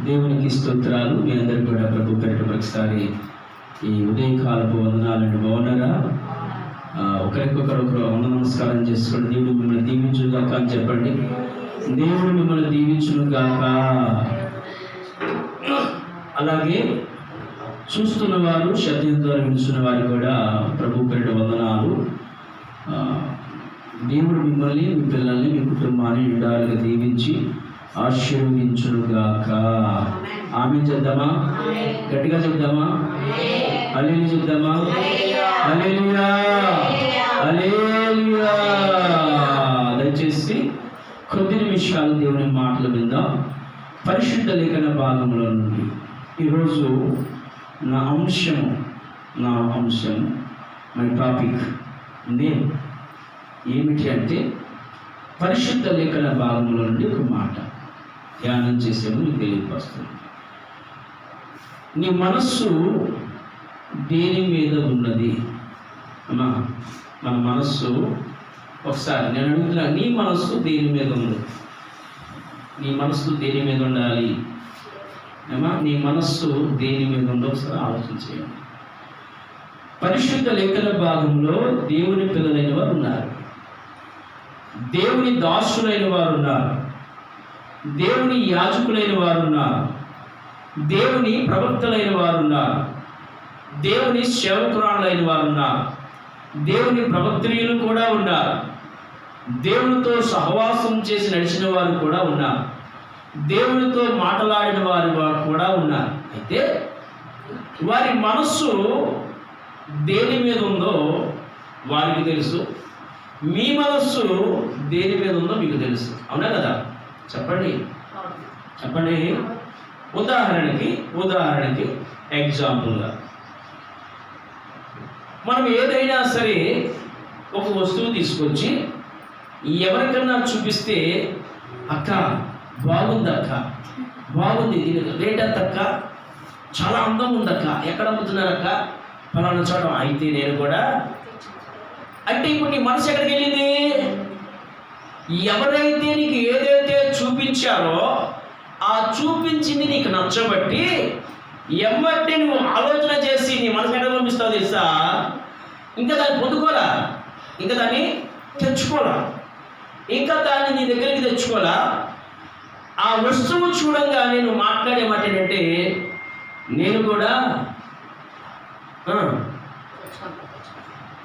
దేవునికి స్తోత్రాలు. మీ అందరికీ కూడా ప్రభు పేరిట మరొకసారి ఈ ఉదయకాలపు వందనాలండి. బాగున్నారా? ఒకరికొకరు వంద నమస్కారం చేసుకోండి. దేవుడు మిమ్మల్ని దీవించుగాక అని చెప్పండి. దేవుడు మిమ్మల్ని దీవించుగాక. అలాగే చూస్తున్న వారు, శబ్దం ద్వారా వింటున్న వారు కూడా ప్రభు పేరిట వందనాలు. దేవుడు మిమ్మల్ని, మీ పిల్లల్ని, మీ కుటుంబాన్ని నిండాలుగా దీవించి ఆశీర్వదించుగాక. ఆమె చేద్దామా? గట్టిగా చెప్దామా? హల్లెలూయా చెప్దామా? హల్లెలూయా, హల్లెలూయా. దయచేసి కొద్ది నిమిషాలు దేవుని మాటల మీద పరిశుద్ధ లేఖన భాగంలో నుండి ఈరోజు నా అంశం మై టాపిక్ నేమ్ ఏమిటి అంటే, పరిశుద్ధ లేఖన భాగంలో నుండి ఒక మాట ధ్యానం చేసేమో నీకు తెలియపరుస్తుంది. నీ మనస్సు దేని మీద ఉన్నది? అమ్మా, మన మనస్సు, ఒకసారి నేను అడుగుతున్నా, నీ మనస్సు దేని మీద ఉంది? నీ మనస్సు దేని మీద ఉండాలి? అమ్మా, నీ మనస్సు దేని మీద ఉందో ఒకసారి ఆలోచన చేయండి. పరిశుద్ధ లేఖన భాగంలో దేవుని పిల్లలైన వారు ఉన్నారు, దేవుని దాసులైన వారు ఉన్నారు, దేవుని యాజకులైన వారు ఉన్నారు, దేవుని ప్రవక్తలైన వారు ఉన్నారు, దేవుని సేవకురాలైన వారు ఉన్నారు, దేవుని ప్రవక్తనీయులు కూడా ఉన్నారు, దేవునితో సహవాసం చేసి నడిచిన వారు కూడా ఉన్నారు, దేవునితో మాట్లాడిన వారు కూడా ఉన్నారు. అయితే వారి మనస్సు దేని మీద ఉందో వారికి తెలుసు. మీ మనస్సు దేని మీద ఉందో మీకు తెలుసు. అవునా కదా? చెప్పండి. ఉదాహరణకి ఎగ్జాంపుల్గా మనం ఏదైనా సరే ఒక వస్తువు తీసుకొచ్చి ఎవరికన్నా చూపిస్తే, అక్క బాగుంది, అక్క బాగుంది, దీని రేట్ ఎంత అక్క, చాలా అందంగా ఉంది అక్క, ఎక్కడ అమ్ముతున్నారక్క, ఫలానా చోట, అయితే నేను కూడా అంటే ఇప్పుడు నీ మనసు ఎక్కడికి వెళ్ళింది? ఎవరైతే నీకు ఏదైతే చూపించారో ఆ చూపించింది నీకు నచ్చబట్టి ఎమ్మటి నువ్వు ఆలోచన చేసి నీ మనసు ఎక్కడ పంపిస్తావు తెలుసా? ఇంకా దాన్ని పొందుకోరా, ఇంకా దాన్ని తెచ్చుకోరా, ఇంకా దాన్ని నీ దగ్గరికి తెచ్చుకోరా. ఆ వస్తువు చూడంగానే నువ్వు మాట్లాడే మాట ఏంటంటే, నేను కూడా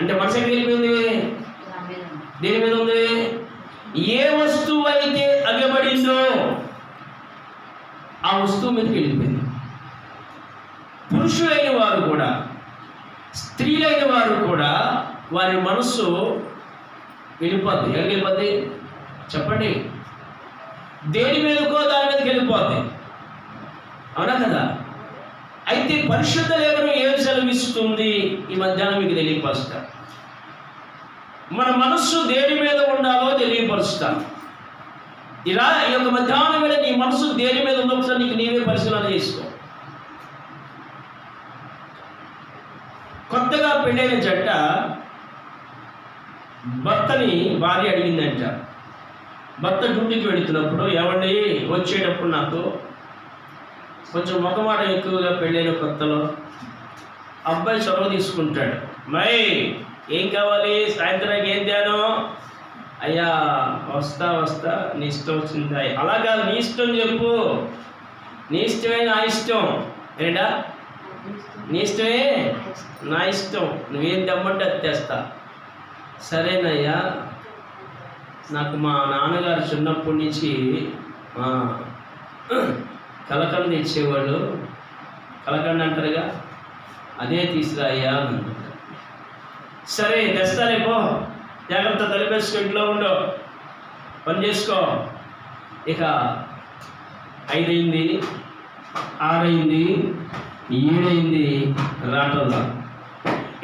అంటే మనసు ఎక్కడికి వెళ్ళిపోయింది? దేని మీద ఉంది? ఏ వస్తువు అయితే అగబడిందో ఆ వస్తువు మీదకి వెళ్ళిపోయింది. పురుషులైన వారు కూడా, స్త్రీలైన వారు కూడా వారి మనస్సు వెళ్ళిపోద్ది. ఎక్కడికి వెళ్ళిపోద్ది చెప్పండి? దేని మీదకో దాని మీదకి వెళ్ళిపోద్ది. అవునా కదా? అయితే పరిశుద్ధ లేఖనం ఏం సెలవిస్తుంది ఈ మధ్యాహ్నం మీకు తెలియపరుస్తా. మన మనస్సు దేని మీద ఉండాలో తెలియపరుస్తా. ఇలా ఈ యొక్క మధ్యాహ్నం వేళ నీ మనసు దేని మీద ఉందో ఒకసారి నీకు నీవే పరిశీలన చేసుకో. కొత్తగా పెళ్ళైన జంట భర్తని భార్య అడిగిందంట. భర్త డ్యూటీకి వెళుతున్నప్పుడు, ఏమండి వచ్చేటప్పుడు నాకు కొంచెం మొఖమాట ఎక్కువగా పెళ్ళైన కొత్తలో అబ్బాయి చొరవ తీసుకుంటాడు. మై ఏం కావాలి, సాయంత్రానికి ఏం ధ్యానం? అయ్యా వస్తా నీ ఇష్టం వచ్చింది. అలా కాదు, నీ ఇష్టం చెప్పు. నీ ఇష్టమే నా ఇష్టం. ఏంటా? నీ ఇష్టమే నా ఇష్టం. నువ్వేం తెమ్మంటే అది తెస్తా. సరేనయ్యా, నాకు మా నాన్నగారు చిన్నప్పటి నుంచి కలకండ తెచ్చేవాళ్ళు, కలకండ అంటారుగా, అదే తీసుకురాయ్యా అన్నాడు. సరే తెస్తానేపో, జాగ్రత్త, తలిపేసుకో, ఇంట్లో ఉండో, పని చేసుకో. ఇక 5 అయింది, 6 అయింది, 7 అయింది, రాటల్లా.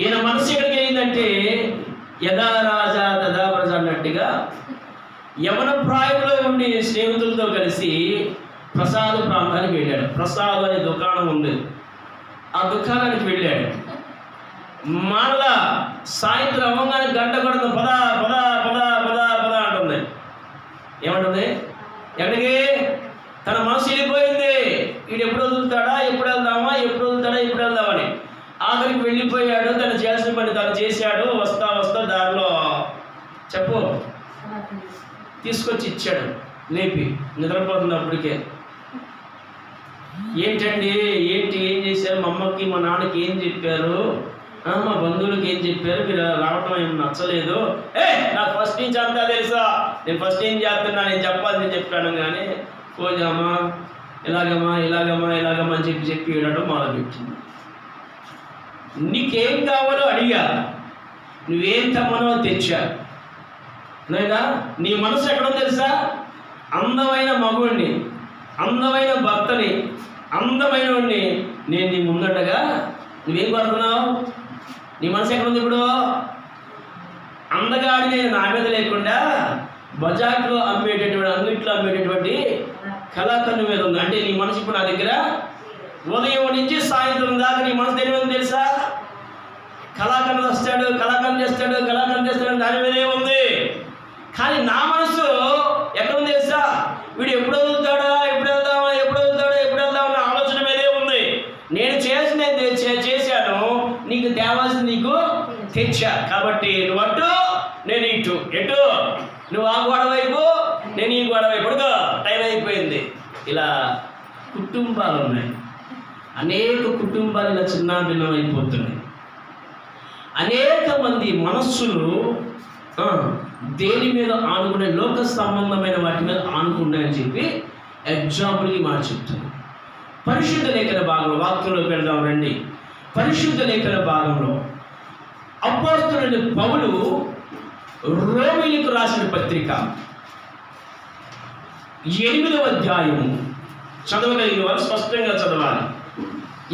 ఈయన మనసు ఎక్కడికి అయిందంటే, యథా రాజా తదా ప్రజ అన్నట్టుగా యవన ప్రాయంలో ఉండి స్నేహితులతో కలిసి ప్రసాద్ ప్రాంతానికి వెళ్ళాడు. ప్రసాద్ అనే దుకాణం ఉంది, ఆ దుకాణానికి వెళ్ళాడు. మరలా సాయంత్రం అవ్వగానే గంట కొడుతుంది, పద పద పద పద పద అంటుంది. ఏమంటుంది? ఎక్కడికి? తన మనసు వెళ్ళిపోయింది. వీడు ఎప్పుడు వదులుతాడా, ఎప్పుడు వెళ్దామా, ఎప్పుడు వదులుతాడా, ఎప్పుడు వెళ్దామని. ఆఖరికి వెళ్ళిపోయాడు, తను చేసిన పని తను చేశాడు. వస్తా వస్తా దారిలో చెప్పు తీసుకొచ్చి ఇచ్చాడు, లేపి నిద్రపోతుంది అప్పటికే. ఏంటండి ఏంటి, ఏం చేశారు, మా అమ్మకి మా నాన్నకి ఏం చెప్పారు, మా బంధువులకి ఏం చెప్పారు, మీరు రావటం ఏం నచ్చలేదు. నాకు ఫస్ట్ నుంచి అంతా తెలుసా, నేను ఫస్ట్ ఏం చేస్తున్నా, నేను చెప్పాలని చెప్పాను. కానీ పోజామా ఇలాగమ్మా ఇలాగమ్మా ఇలాగమ్మా అని చెప్పి ఏడటం మొదలుపెట్టింది. నీకేం కావాలో అడిగా, నువ్వేం తమ్మనో తెచ్చా. లేదా నీ మనసు ఎక్కడో తెలుసా, అందమైన మగుడిని, అందమైన భర్తని, అందమైన వాడిని నేను నీ ముందటగా నువ్వేం కోరుతున్నావు? నీ మనసు ఎక్కడుంది ఇప్పుడు? అందగాడి నేను నా మీద లేకుండా బజార్లో అమ్మేటటువంటి, అంగిట్లో అమ్మేటటువంటి కళాకన్ను మీద ఉంది. అంటే నీ మనసు ఇప్పుడు నా దగ్గర ఉదయం నుంచి సాయంత్రం దాకా నీ మనసు దేని మీద తెలుసా? కళాకన్ను వస్తాడు, కళాకన్ను చేస్తాడు, కళాకన్ను చేస్తాడు, దాని మీదే ఉంది. కానీ నా మనసు ఎక్కడుంది తెలుసా? వీడు ఎప్పుడు వదులుతాడా, ఎప్పుడు వెళ్దామా, ఎప్పుడు వదులుతాడా, ఎప్పుడు వెళ్దామన్న ఆలోచన మీదే ఉంది. నేను చేశాను, నీకు తేవాల్సింది నీకు తెచ్చా. కాబట్టి నువ్వు అటు, నేను ఇటు. ఎటు నువ్వు ఆ గోడ వైపు, నేను ఈ గోడ వైపు. టైం అయిపోయింది. ఇలా కుటుంబాలు ఉన్నాయి, అనేక కుటుంబాలు ఇలా చిన్న భిన్నం అయిపోతున్నాయి. అనేక మంది మనస్సులు దేని మీద ఆనుకునే, లోక సంబంధమైన వాటి మీద ఆనుకున్నాయని చెప్పి ఎగ్జాంపుల్కి మాట చెప్తాను. పరిశుద్ధ లేఖన భాగంలో వాక్యంలో పెడదాం రండి. పరిశుద్ధ లేఖన భాగంలో అపోస్తలుడైన పౌలు రోమీయులకు రాసిన పత్రిక 8వ అధ్యాయము చదవగలిగిన వారు స్పష్టంగా చదవాలి.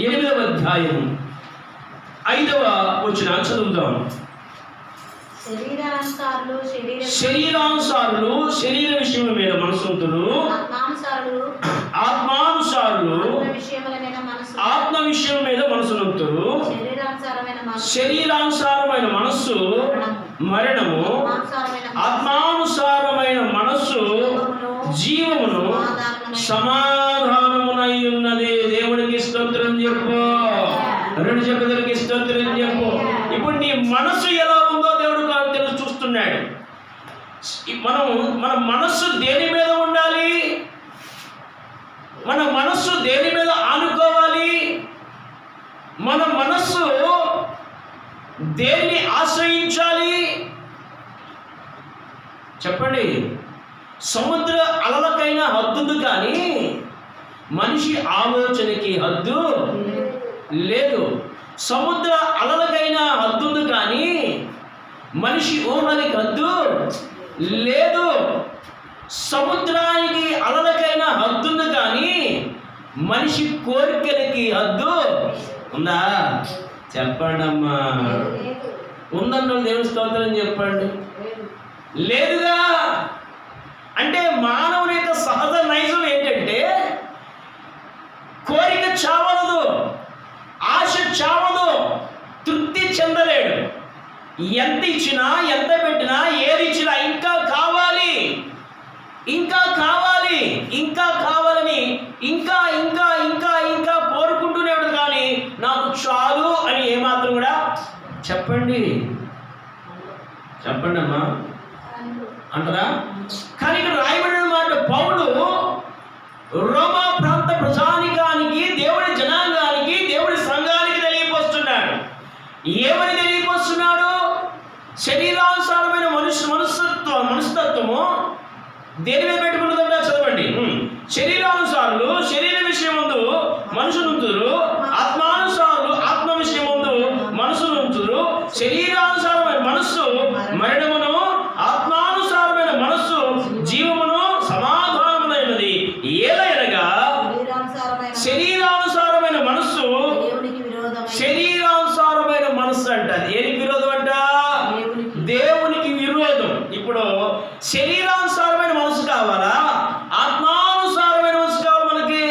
8వ అధ్యాయము 5వ వచనం చదువుదాం. శరీరానుసారులు శరీర విషయం మీద మనసుంతులు, ఆత్మానుసారులు ఆత్మ విషయం మీద మనసునంతులు. శరీరానుసారమైన మనస్సు మరణము, ఆత్మానుసారమైన మనస్సు జీవమును సమాధానమునై ఉన్నది. దేవునికి స్తోత్రం చెప్పు, రెండు చెప్పదరికి స్తోత్రం చెప్పు. ఇప్పుడు నీ మనసు ఎలా ఉందో దేవుడు తెలుసు, చూస్తున్నాడు. మన మనస్సు దేని మీద ఉండాలి? మన మనస్సు దేని మీద ఆనుకోవాలి? మన మనస్సు దేన్ని ఆశ్రయించాలి? చెప్పండి. సముద్ర అలలకైనా హద్దుంది, కానీ మనిషి ఆలోచనకి హద్దు లేదు. సముద్ర అలలకైనా హద్దుంది, కానీ మనిషి ఊహలకి హద్దు లేదు. సముద్రానికి అలలకైనా హద్దుంది, కానీ మనిషి కోరికలకి హద్దు ఉందా? చెప్పండి అమ్మా. ఉందన్న దేవుని స్తోత్రం చెప్పండి. లేదుగా. అంటే మానవుని యొక్క సహజ నైజం ఏంటంటే కోరిక చావదు, ఆశ చావదు, తృప్తి చెందలేడు. ఎంత ఇచ్చినా, ఎంత పెట్టినా, ఏది ఇచ్చినా ఇంకా కావాలి, ఇంకా కావాలి, ఇంకా కావాలని ఇంకా ఇంకా ఇంకా ఇంకా కోరుకుంటూనే ఉంటుంది. కానీ నాకు చాలు అని ఏమాత్రం కూడా చెప్పండి అమ్మా అంటారా? కానీ ఇక్కడ రాయబడిన మాట పౌలు రోమా ప్రాంత ప్రజానికానికి, దేవుడి జనాంగానికి, దేవుడి సంఘానికి తెలియపరుస్తున్నాడు. ఏమని తెలియపరుస్తున్నాడు? శరీరానుసారమైన మనస్తత్వము దేని మీద పెట్టుకుంటుందంటే చదవండి. శరీరానుసారులు శరీర విషయమందు మనుషులుంతురు, ఆత్మానుసారులు ఆత్మ విషయమందు మనుషులుంతురు. శరీరానుసారమైన మనస్సు మరణమును, ఆత్మానుసారమైన మనస్సు జీవమును సమాధానమునైనది. ఏలైనగా శరీరానుసారమైన మనస్సు, శరీరానుసారమైన మనస్సు అంట దేనికి విరోధం అంట? దేవునికి విరోధం. ఇప్పుడు శరీరానుసారమైన మనసు కావాలా, ఆత్మానుసారమైన మనసు కావాలి మనకి?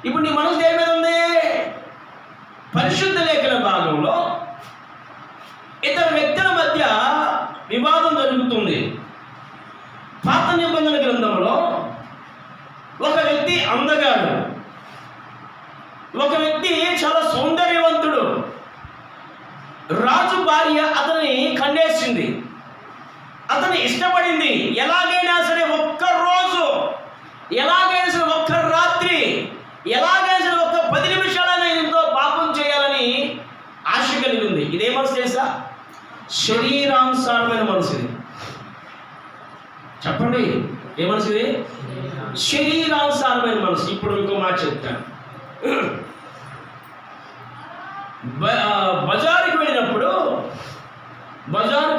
ఇప్పుడు నీ మనసు దేని మీద ఉంది? పరిశుద్ధ లేఖన భాగంలో ఇతర వ్యక్తుల మధ్య వివాదం జరుగుతుంది. పాత నిబంధన గ్రంథంలో ఒక వ్యక్తి అందగాడు, ఒక వ్యక్తి చాలా సౌందర్యవంతుడు, రాజు భార్య అతన్ని కన్నేసింది, అతన్ని ఇష్టపడింది. ఎలాగైనా సరే ఒక్కరోజు, ఎలాగైనా సరే ఒక్క రాత్రి, ఎలాగైనా సరే ఒక్క 10 నిమిషాలైనా ఎంతో పాపం చేయాలని ఆశ కలిగింది. ఇదే మనసు తెలుసా? శరీరానుసారమైన మనసు. చెప్పండి, ఏ మనసు ఇది? శరీరానుసారమైన మనసు. ఇప్పుడు ఇంకో మాట చెప్తాను. బజారుకి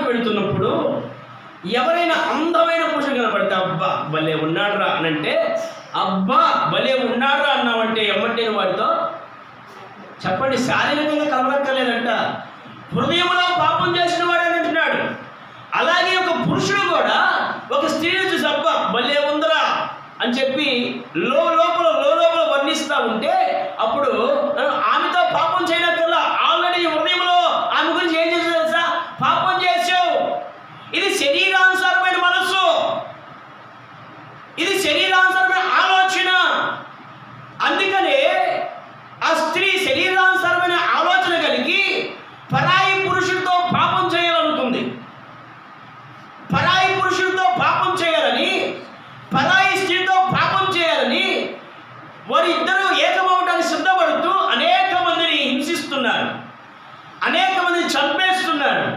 వెళుతున్నప్పుడు ఎవరైనా అందమైన పురుషుడు కనపడితే అబ్బా భలే ఉన్నాడురా అని అంటే, అబ్బా భలే ఉన్నాడురా అన్నావంటే ఎమ్మంటే వాడితో చెప్పండి, శారీరకంగా కలవక్కర్లేదంట, హృదయంలో పాపం చేసిన వాడు అని అంటున్నాడు. అలాగే ఒక పురుషుడు కూడా ఒక స్త్రీని చూసి అబ్బా భలే ఉందరా అని చెప్పి లోపల వర్ణిస్తూ ఉంటే, అప్పుడు ఆమెతో పాపం చేయనక్కర్లా, ఆల్రెడీ హృదయంలో ఆమె గురించి ఏం చేసావు తెలుసా? పాపం చేసావు. ఇది శరీరానుసారమైన మనస్సు, ఇది శరీరానుసారమైన ఆలోచన. అందుకనే ఆ స్త్రీ శరీరానుసారమైన ఆలోచన కలిగి పరాయి పురుషుడితో పాపం చేయాలనుకుంది. పరాయి పురుషుడితో పాపం చేయాలని, పరాయి స్త్రీతో పాపం చేయాలని వారిద్దరూ ఏకమవడానికి సిద్ధపడుతూ అనేక మందిని హింసిస్తున్నారు, అనేక మందిని చంపేస్తున్నారు,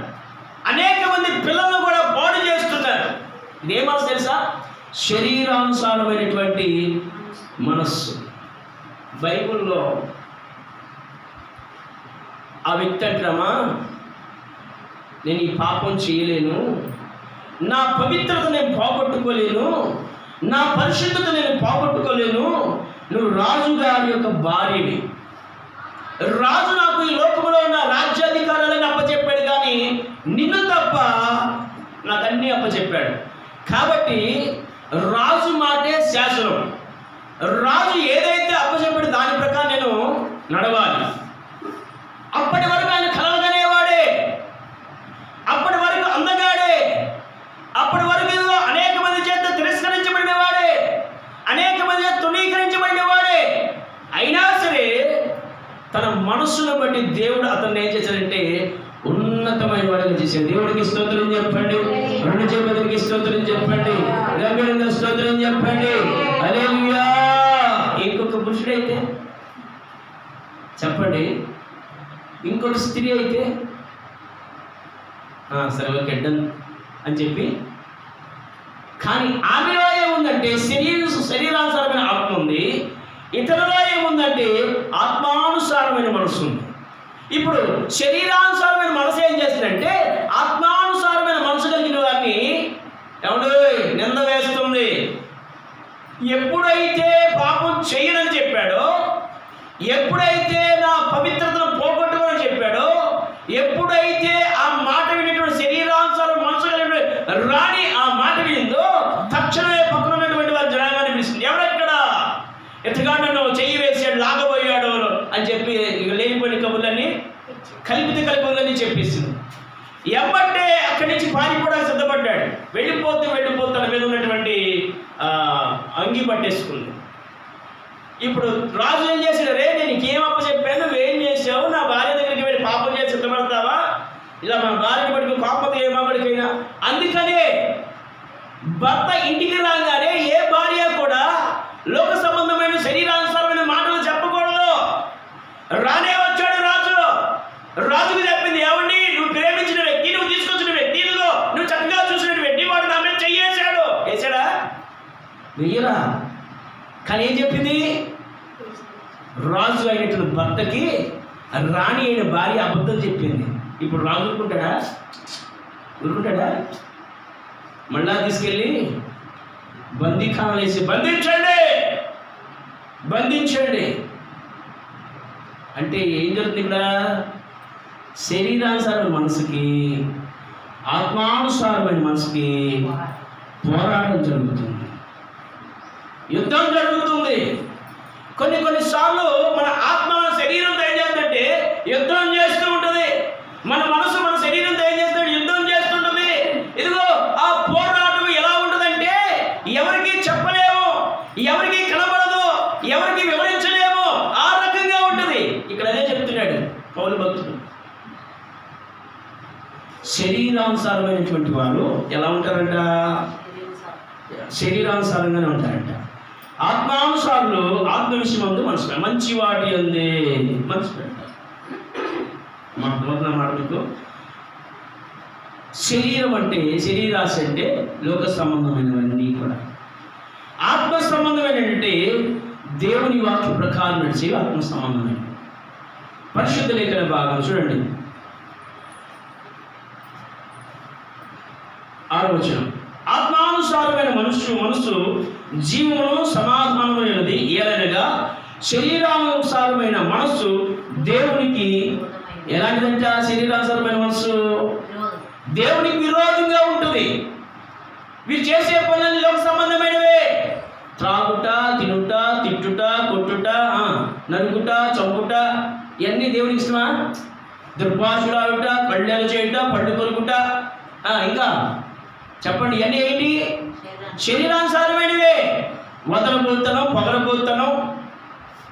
అనేక మంది పిల్లలను కూడా పాడు చేస్తున్నారు. ఇదే మనసు తెలుసా? శరీరానుసారమైనటువంటి మనస్సు. బైబిల్లో ఆ వ్యక్తి అంటామా, నేను ఈ పాపం చేయలేను, నా పవిత్రత నేను పోగొట్టుకోలేను, నా పరిశుద్ధత నేను పోగొట్టుకోలేను, నువ్వు రాజు గారి యొక్క భార్యవి, రాజు నాకు ఈ లోకంలో ఉన్న రాజ్యాధికారాలను అప్పచెప్పాడు, కానీ నిన్ను తప్ప నాకు అన్నీ అప్పచెప్పాడు. కాబట్టి రాజు మాటే శాసనం, రాజు ఏదైతే అప్పచెప్పాడు దాని ప్రకారం నేను నడవాలి. అప్పటి వరకు ఆయన కలగనేవాడే, అప్పటి వరకు అందగాడే, అప్పటి వరకు అనేక మంది చేత తిరస్కరించబడినవాడే, అనేక మంది చేత తృణీకరించబడినవాడే. అయినా సరే తన మనస్సును బట్టి దేవుడు అతన్ని ఏం చేశాడంటే ఉన్నతమైన వాడిగా చేశాడు. దేవుడికి స్తోత్రం చెప్పండి, 2 చేతులకి స్తోత్రం చెప్పండి, గంభీరంగా స్తోత్రం చెప్పండి. హల్లెలూయా. ఇంకొక పురుషుడైతే చెప్పండి, ఇంకొక స్త్రీ అయితే సరే ఓకే డన్ అని చెప్పి, కానీ ఆమెలో ఏముందంటే శరీరానుసారమైన ఆత్మ ఉంది, ఇతరులో ఏముందంటే ఆత్మానుసారమైన మనసు ఉంది. ఇప్పుడు శరీరానుసారమైన మనసు ఏం చేస్తుందంటే ఆత్మానుసారమైన మనసు కలిగిన వారిని ఏమంటే నింద వేస్తుంది. ఎప్పుడైతే పాపం చేయనని చెప్పాడో, ఎప్పుడైతే నా పవిత్రతను పోగొట్టుకోనని చెప్పాడో, ఎప్పుడైతే ఆ మాట వినేటువంటి శరీరానుసారం మనసు కలిగిన రాణి ఆ మాట వినిందో, తక్షణమే పక్కన ఉన్నటువంటి వారి జనాంగాన్ని పిలుస్తుంది. ఎవరెక్కడ ఎత్తగాడను చెయ్యి వేసాడు, లాగబోయాడు అని చెప్పి ఇక లేనిపోయిన కబుర్లన్నీ కల్పితలన్నీ చెప్పేసింది. ఎమ్మటే అక్కడి నుంచి పారిపోవడానికి సిద్ధపడ్డాడు. వెళ్ళిపోతూ తన మీద ఉన్నటువంటి అంగి పట్టేసుకుంది. ఇప్పుడు రాజు ఏం చేశాడు? రే నేను నీకేం అప్పచెప్పాను, నువ్వేం చేసావు? నా భార్య దగ్గరికి వెళ్ళి పాపం చేసి సిద్ధపడతావా? ఇలా మా భార్యని పట్టుకుని కోపం ఏ మగడికైనా. అందుకనే భర్త ఇంటికి రాగానే ఏ భార్య కూడా లోక సంబంధమైన శరీరానుసారమైన మాటలు చెప్పకూడదు. రానే వచ్చాడు రాజుకు చెప్పింది, ఏమండి నువ్వు ప్రేమించిన వ్యక్తి, నువ్వు తీసుకొచ్చిన వ్యక్తి, నువ్వు చక్కగా చూసిన వ్యక్తి వాడు నా మీద చెయ్యేశాడు. వేసాడా? వెయ్యరా. కానీ ఏం చెప్పింది? రాజు అయినటువంటి భర్తకి రాణి అయిన భార్య అబద్ధం చెప్పింది. ఇప్పుడు రాజు ఊరుకుంటాడా? మళ్ళా తీసుకెళ్ళి బందీఖానాలు వేసి బంధించండి అంటే ఏం జరుగుతుంది? ఇక్కడ శరీరానుసారమైన మనసుకి ఆత్మానుసారమైన మనసుకి పోరాటం జరుగుతుంది, యుద్ధం జరుగుతుంది. కొన్నిసార్లు మన ఆత్మ శరీరంతో ఏం చేస్తుందంటే యుద్ధం చేస్తూ ఉంటుంది, మన మనసు మన శరీరంతో ఏం చేస్తుంది? యుద్ధం చేస్తుంటుంది. ఇదిగో ఆ పోరాటం ఎలా ఉంటుందంటే ఎవరికి చెప్పలేము, ఎవరికి కనబడదు, ఎవరికి వివరించలేము, ఆ రకంగా ఉంటుంది. శరీరానుసారమైనటువంటి వారు ఎలా ఉంటారంట? శరీరానుసారంగానే ఉంటారంట. ఆత్మానుసారులు ఆత్మ విషయమందు మనసు మంచి వాటి అందే మనసు పెడతారు. మాట మీకు శరీరం అంటే, శరీరాశ అంటే లోక సంబంధమైనవన్నీ కూడా. ఆత్మ సంబంధమైనటువంటి దేవుని వాక్య ప్రకారం నడిచేవి ఆత్మ సంబంధమైన. పరిశుద్ధ లేఖన భాగం చూడండి, 6వ వచనం. ఆత్మానుసారమైన మనస్సు జీవమును సమాధానమైనది, ఏలనగా శరీరానుసారమైన మనస్సు దేవునికి ఎలాంటిదంట? శరీరానుసారమైన మనస్సు దేవునికి విరోధంగా ఉంటుంది. వీరు చేసే పనులన్నీ లోక సంబంధమైనవే. త్రాగుట, తినుట, తిట్టుట, కొట్టుట, నరుకుట, చంపుట, ఇవన్నీ దేవునికి ఇష్టమా? దుర్భాషులాడుట, కళ్ళెలు చేయుట, పళ్ళు కొరుకుట, ఇంకా చెప్పండి, ఇవన్నీ ఏంటి? శరీరానుసారమైనవే. వదలబోతనం, పొగలబోతనం,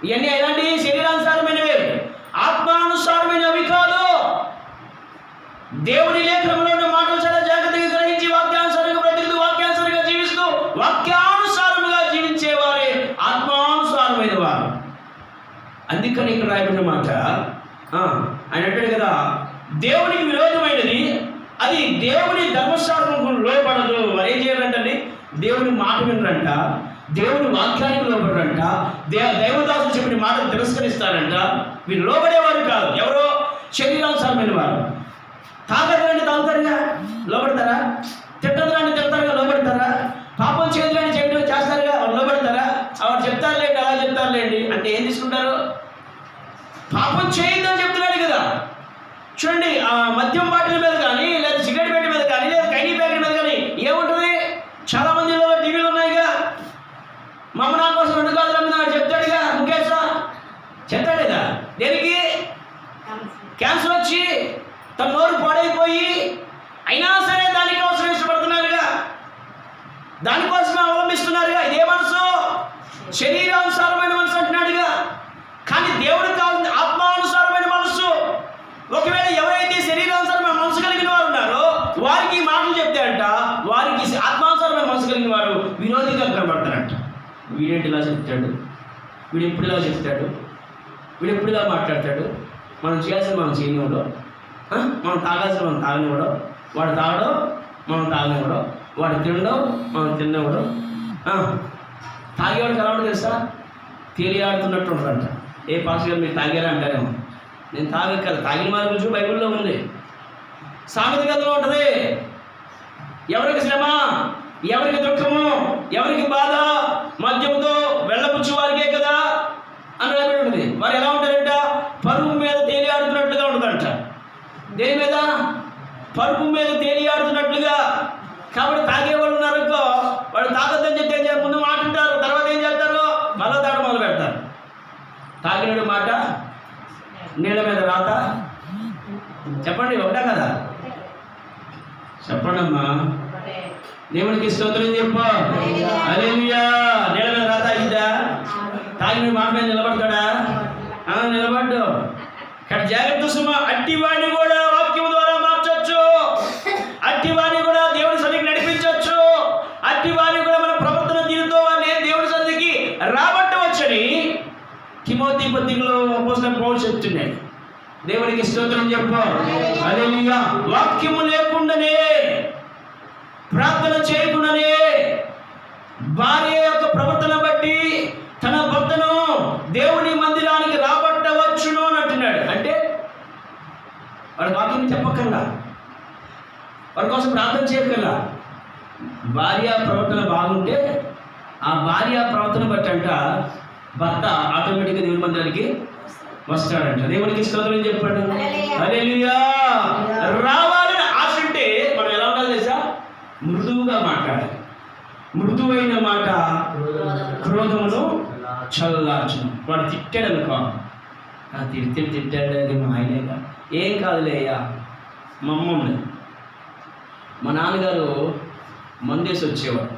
ఇవన్నీ ఎలాంటి? శరీరానుసారమైనవే. ఆత్మానుసారమైనవి కాదు. దేవుని లేఖనంలో ఉన్న మాటలు చాలా జాగ్రత్తగా గ్రహించి వాక్యానుసారంగా బ్రతుకుతూ, వాక్యానుసారంగా జీవిస్తూ, వాక్యానుసారముగా జీవించేవారే ఆత్మానుసారమైన వారు. అందుకని ఇక్కడ రాయబడిన మాట ఆయన అంటాడు కదా, దేవునికి విరోధమైనది, అది దేవుని ధర్మశాస్త్రంకు లోపడదు. మరి ఏం చేయాలంటండి? దేవుని మాట వినరంట, దేవుని వాక్యానికి లోపడరంట, దైవదాసులు చెప్పిన మాటలు తిరస్కరిస్తారంట. వీరు లోబడేవారు కాదు. ఎవరో శరీరానుసారమైన వారు. తాగదులంటే తాగుతారుగా, లోబడతారా? తిట్టదులంటే తిడతారుగా, లోబడతారా? పాపం చేయదులని చేయడం చేస్తారుగా, లోబడతారా? వాడు చెప్తారులేండి, అలా చెప్తారులేండి అంటే ఏం తీసుకుంటారు? పాపం చేయొద్దని చెప్తున్నాడు కదా. చూడండి, ఆ మద్యం బాటిల్ మీద కానీ, లేదా సిగరెట్ ప్యాకెట్ మీద కానీ, లేదా కైనీ ప్యాకెట్ మీద కానీ ఏముంటుంది? చాలా మందిలో టీవీలు ఉన్నాయిగా. మా నా కోసం 2 గాజులు అమ్మినా చెప్తాడుగా ముఖేష్, చెప్తాడుగా. దేనికి? క్యాన్సర్ వచ్చి తన నోరు పాడైపోయి అయినా సరే దానికోసం ఇష్టపడుతున్నారుగా, దానికోసమే అవలంబిస్తున్నారుగా. ఇదే మనసు శరీరానుసారమైన మనసు అంటున్నాడుగా. కానీ దేవుడికి కావాల్సిన ఆత్మానుసారమైన మనసు. ఒకవేళ ఎవరైతే శరీరానుసారమైన మనసు కలిగిన వారు ఉన్నారో వారికి మాటలు చెప్తే అంట, వారికి ఆత్మానుసారమైన మనసు కలిగిన వారు విరోధిగా కనబడతారంట. వీడేంటి ఇలా చెప్తాడు, వీడు ఎప్పుడు ఇలా చెప్తాడు, వీడు ఎప్పుడు ఇలా మాట్లాడతాడు, మనం చేయాల్సింది మనం చేయనివ్వడు, మనం తాగాల్సిన మనం తాగనివ్వడం, వాడు తాగడం మనం తాగనివ్వడం, వాడు తినడం మనం తిననివ్వడం. తాగేవాడికి ఎలా ఉంటుంది తెలుసా? తేలియాడుతున్నట్టు ఉంటారంట. ఏ పాస్ గారు మీరు తాగారా అంటారేమో. నేను తాగక్కర్లేదు, తాగిన వారి గురించి బైబిల్లో ఉంది. సామెత గ్రంథంలో ఉంటుంది, ఎవరికి శ్రమ, ఎవరికి దుఃఖము, ఎవరికి బాధ మద్యముతో వెళ్ళపుచ్చు వారికే కదా అని రాబడి ఉంటుంది. వారు ఎలా ఉంటారంట? పరుపు మీద తేలియాడుతున్నట్లుగా ఉంటుందంట. దేని మీద? పరుపు మీద తేలియాడుతున్నట్లుగా. కాబట్టి తాగేవాళ్ళు ఉన్నారనుకో, వాడు తాగొద్దని చెప్తే ముందు మాట ఉంటారు, తర్వాత ఏం చేస్తారు? మళ్ళీ తాగడం మొదలు పెడతారు. తాగినడు మాట, నీళ్ళ మీద రాత. చెప్పండి, ఒకటా కదా? చెప్పండి అమ్మా. దేవునికి స్తోత్రం చెప్పు. హల్లెలూయా. నీళ్ళ మీద రాత అయిందా? తాగిన మాట మీద నిలబడతాడా? నిలబడ్డు. ఇక్కడ జాగ్రత్త సుమ. అట్టివాడిని కూడా వాక్యం ద్వారా మార్చొచ్చు, అట్టివాడిని కూడా దేవుని సన్నిధికి నడిపించవచ్చు, అట్టివాడిని కూడా మన ప్రవర్తన తీరుతో దేవుని సన్నిధికి రాబట్టవచ్చని తిమోతి పత్రికలో అపోస్తలుడైన పౌలు చెప్తున్నాడు. దేవునికి స్తోత్రం చెప్పు. హల్లెలూయా. వాక్యము లేకుండానే, ప్రార్థన చేయకుండానే భార్య యొక్క ప్రవర్తన బట్టి తన భర్తను దేవుని మందిరానికి రాబట్టవచ్చును అని అంటున్నాడు. అంటే వాడి వాక్యం చెప్పక్కర్లా, వాడి కోసం ప్రార్థన చేయక్కర్లా. భార్య ప్రవర్తన బాగుంటే ఆ భార్య ప్రవర్తన బట్టి అంట భర్త ఆటోమేటిక్గా దేవుని మందిరానికి వస్తాడంట. దేవునికి స్తోత్రం చెప్పండి. హల్లెలూయా. రావాలని ఆశ ఉంటే మనం ఎలా ఉండాలి తెలుసా? మృదువుగా మాట్లాడాలి. మృదువైన మాట క్రోధమును చల్లార్చును. వాడు తిట్టాడు అనుకో, తిట్టాడు, అది మా ఆయనేగా, ఏం కాదులే అయ్యా. మమ్మల్ని మా నాన్నగారు మందేసి వచ్చేవాడు,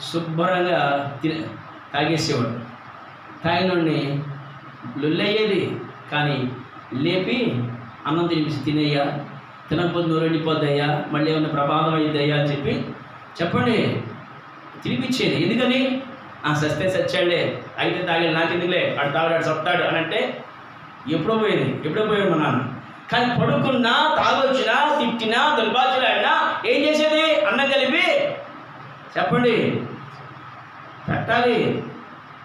శుభ్రంగా తాగేసేవాడు. తాగినోడిని లొల్లయ్యేది, కానీ లేపి అన్నం తినిపించి తినేయ్యా, తినకపోతే నూరు ఎండిపోద్దయ్యా, మళ్ళీ ఏమైనా ప్రమాదం అయిద్దయ్యా అని చెప్పి చెప్పండి తినిపించేది. ఎందుకని సస్తే సచ్చాడులే, అయితే తాగేది నాకు ఎందుకులే, అడు తాగాడు సత్తాడు అని అంటే ఎప్పుడో పోయాడు మా నాన్న. కానీ పడుకున్నా, తాగొచ్చినా, తిట్టినా, దుర్భాషలాడినా ఏం చేసేది? అన్నం కలిపి చెప్పండి పెట్టాలి.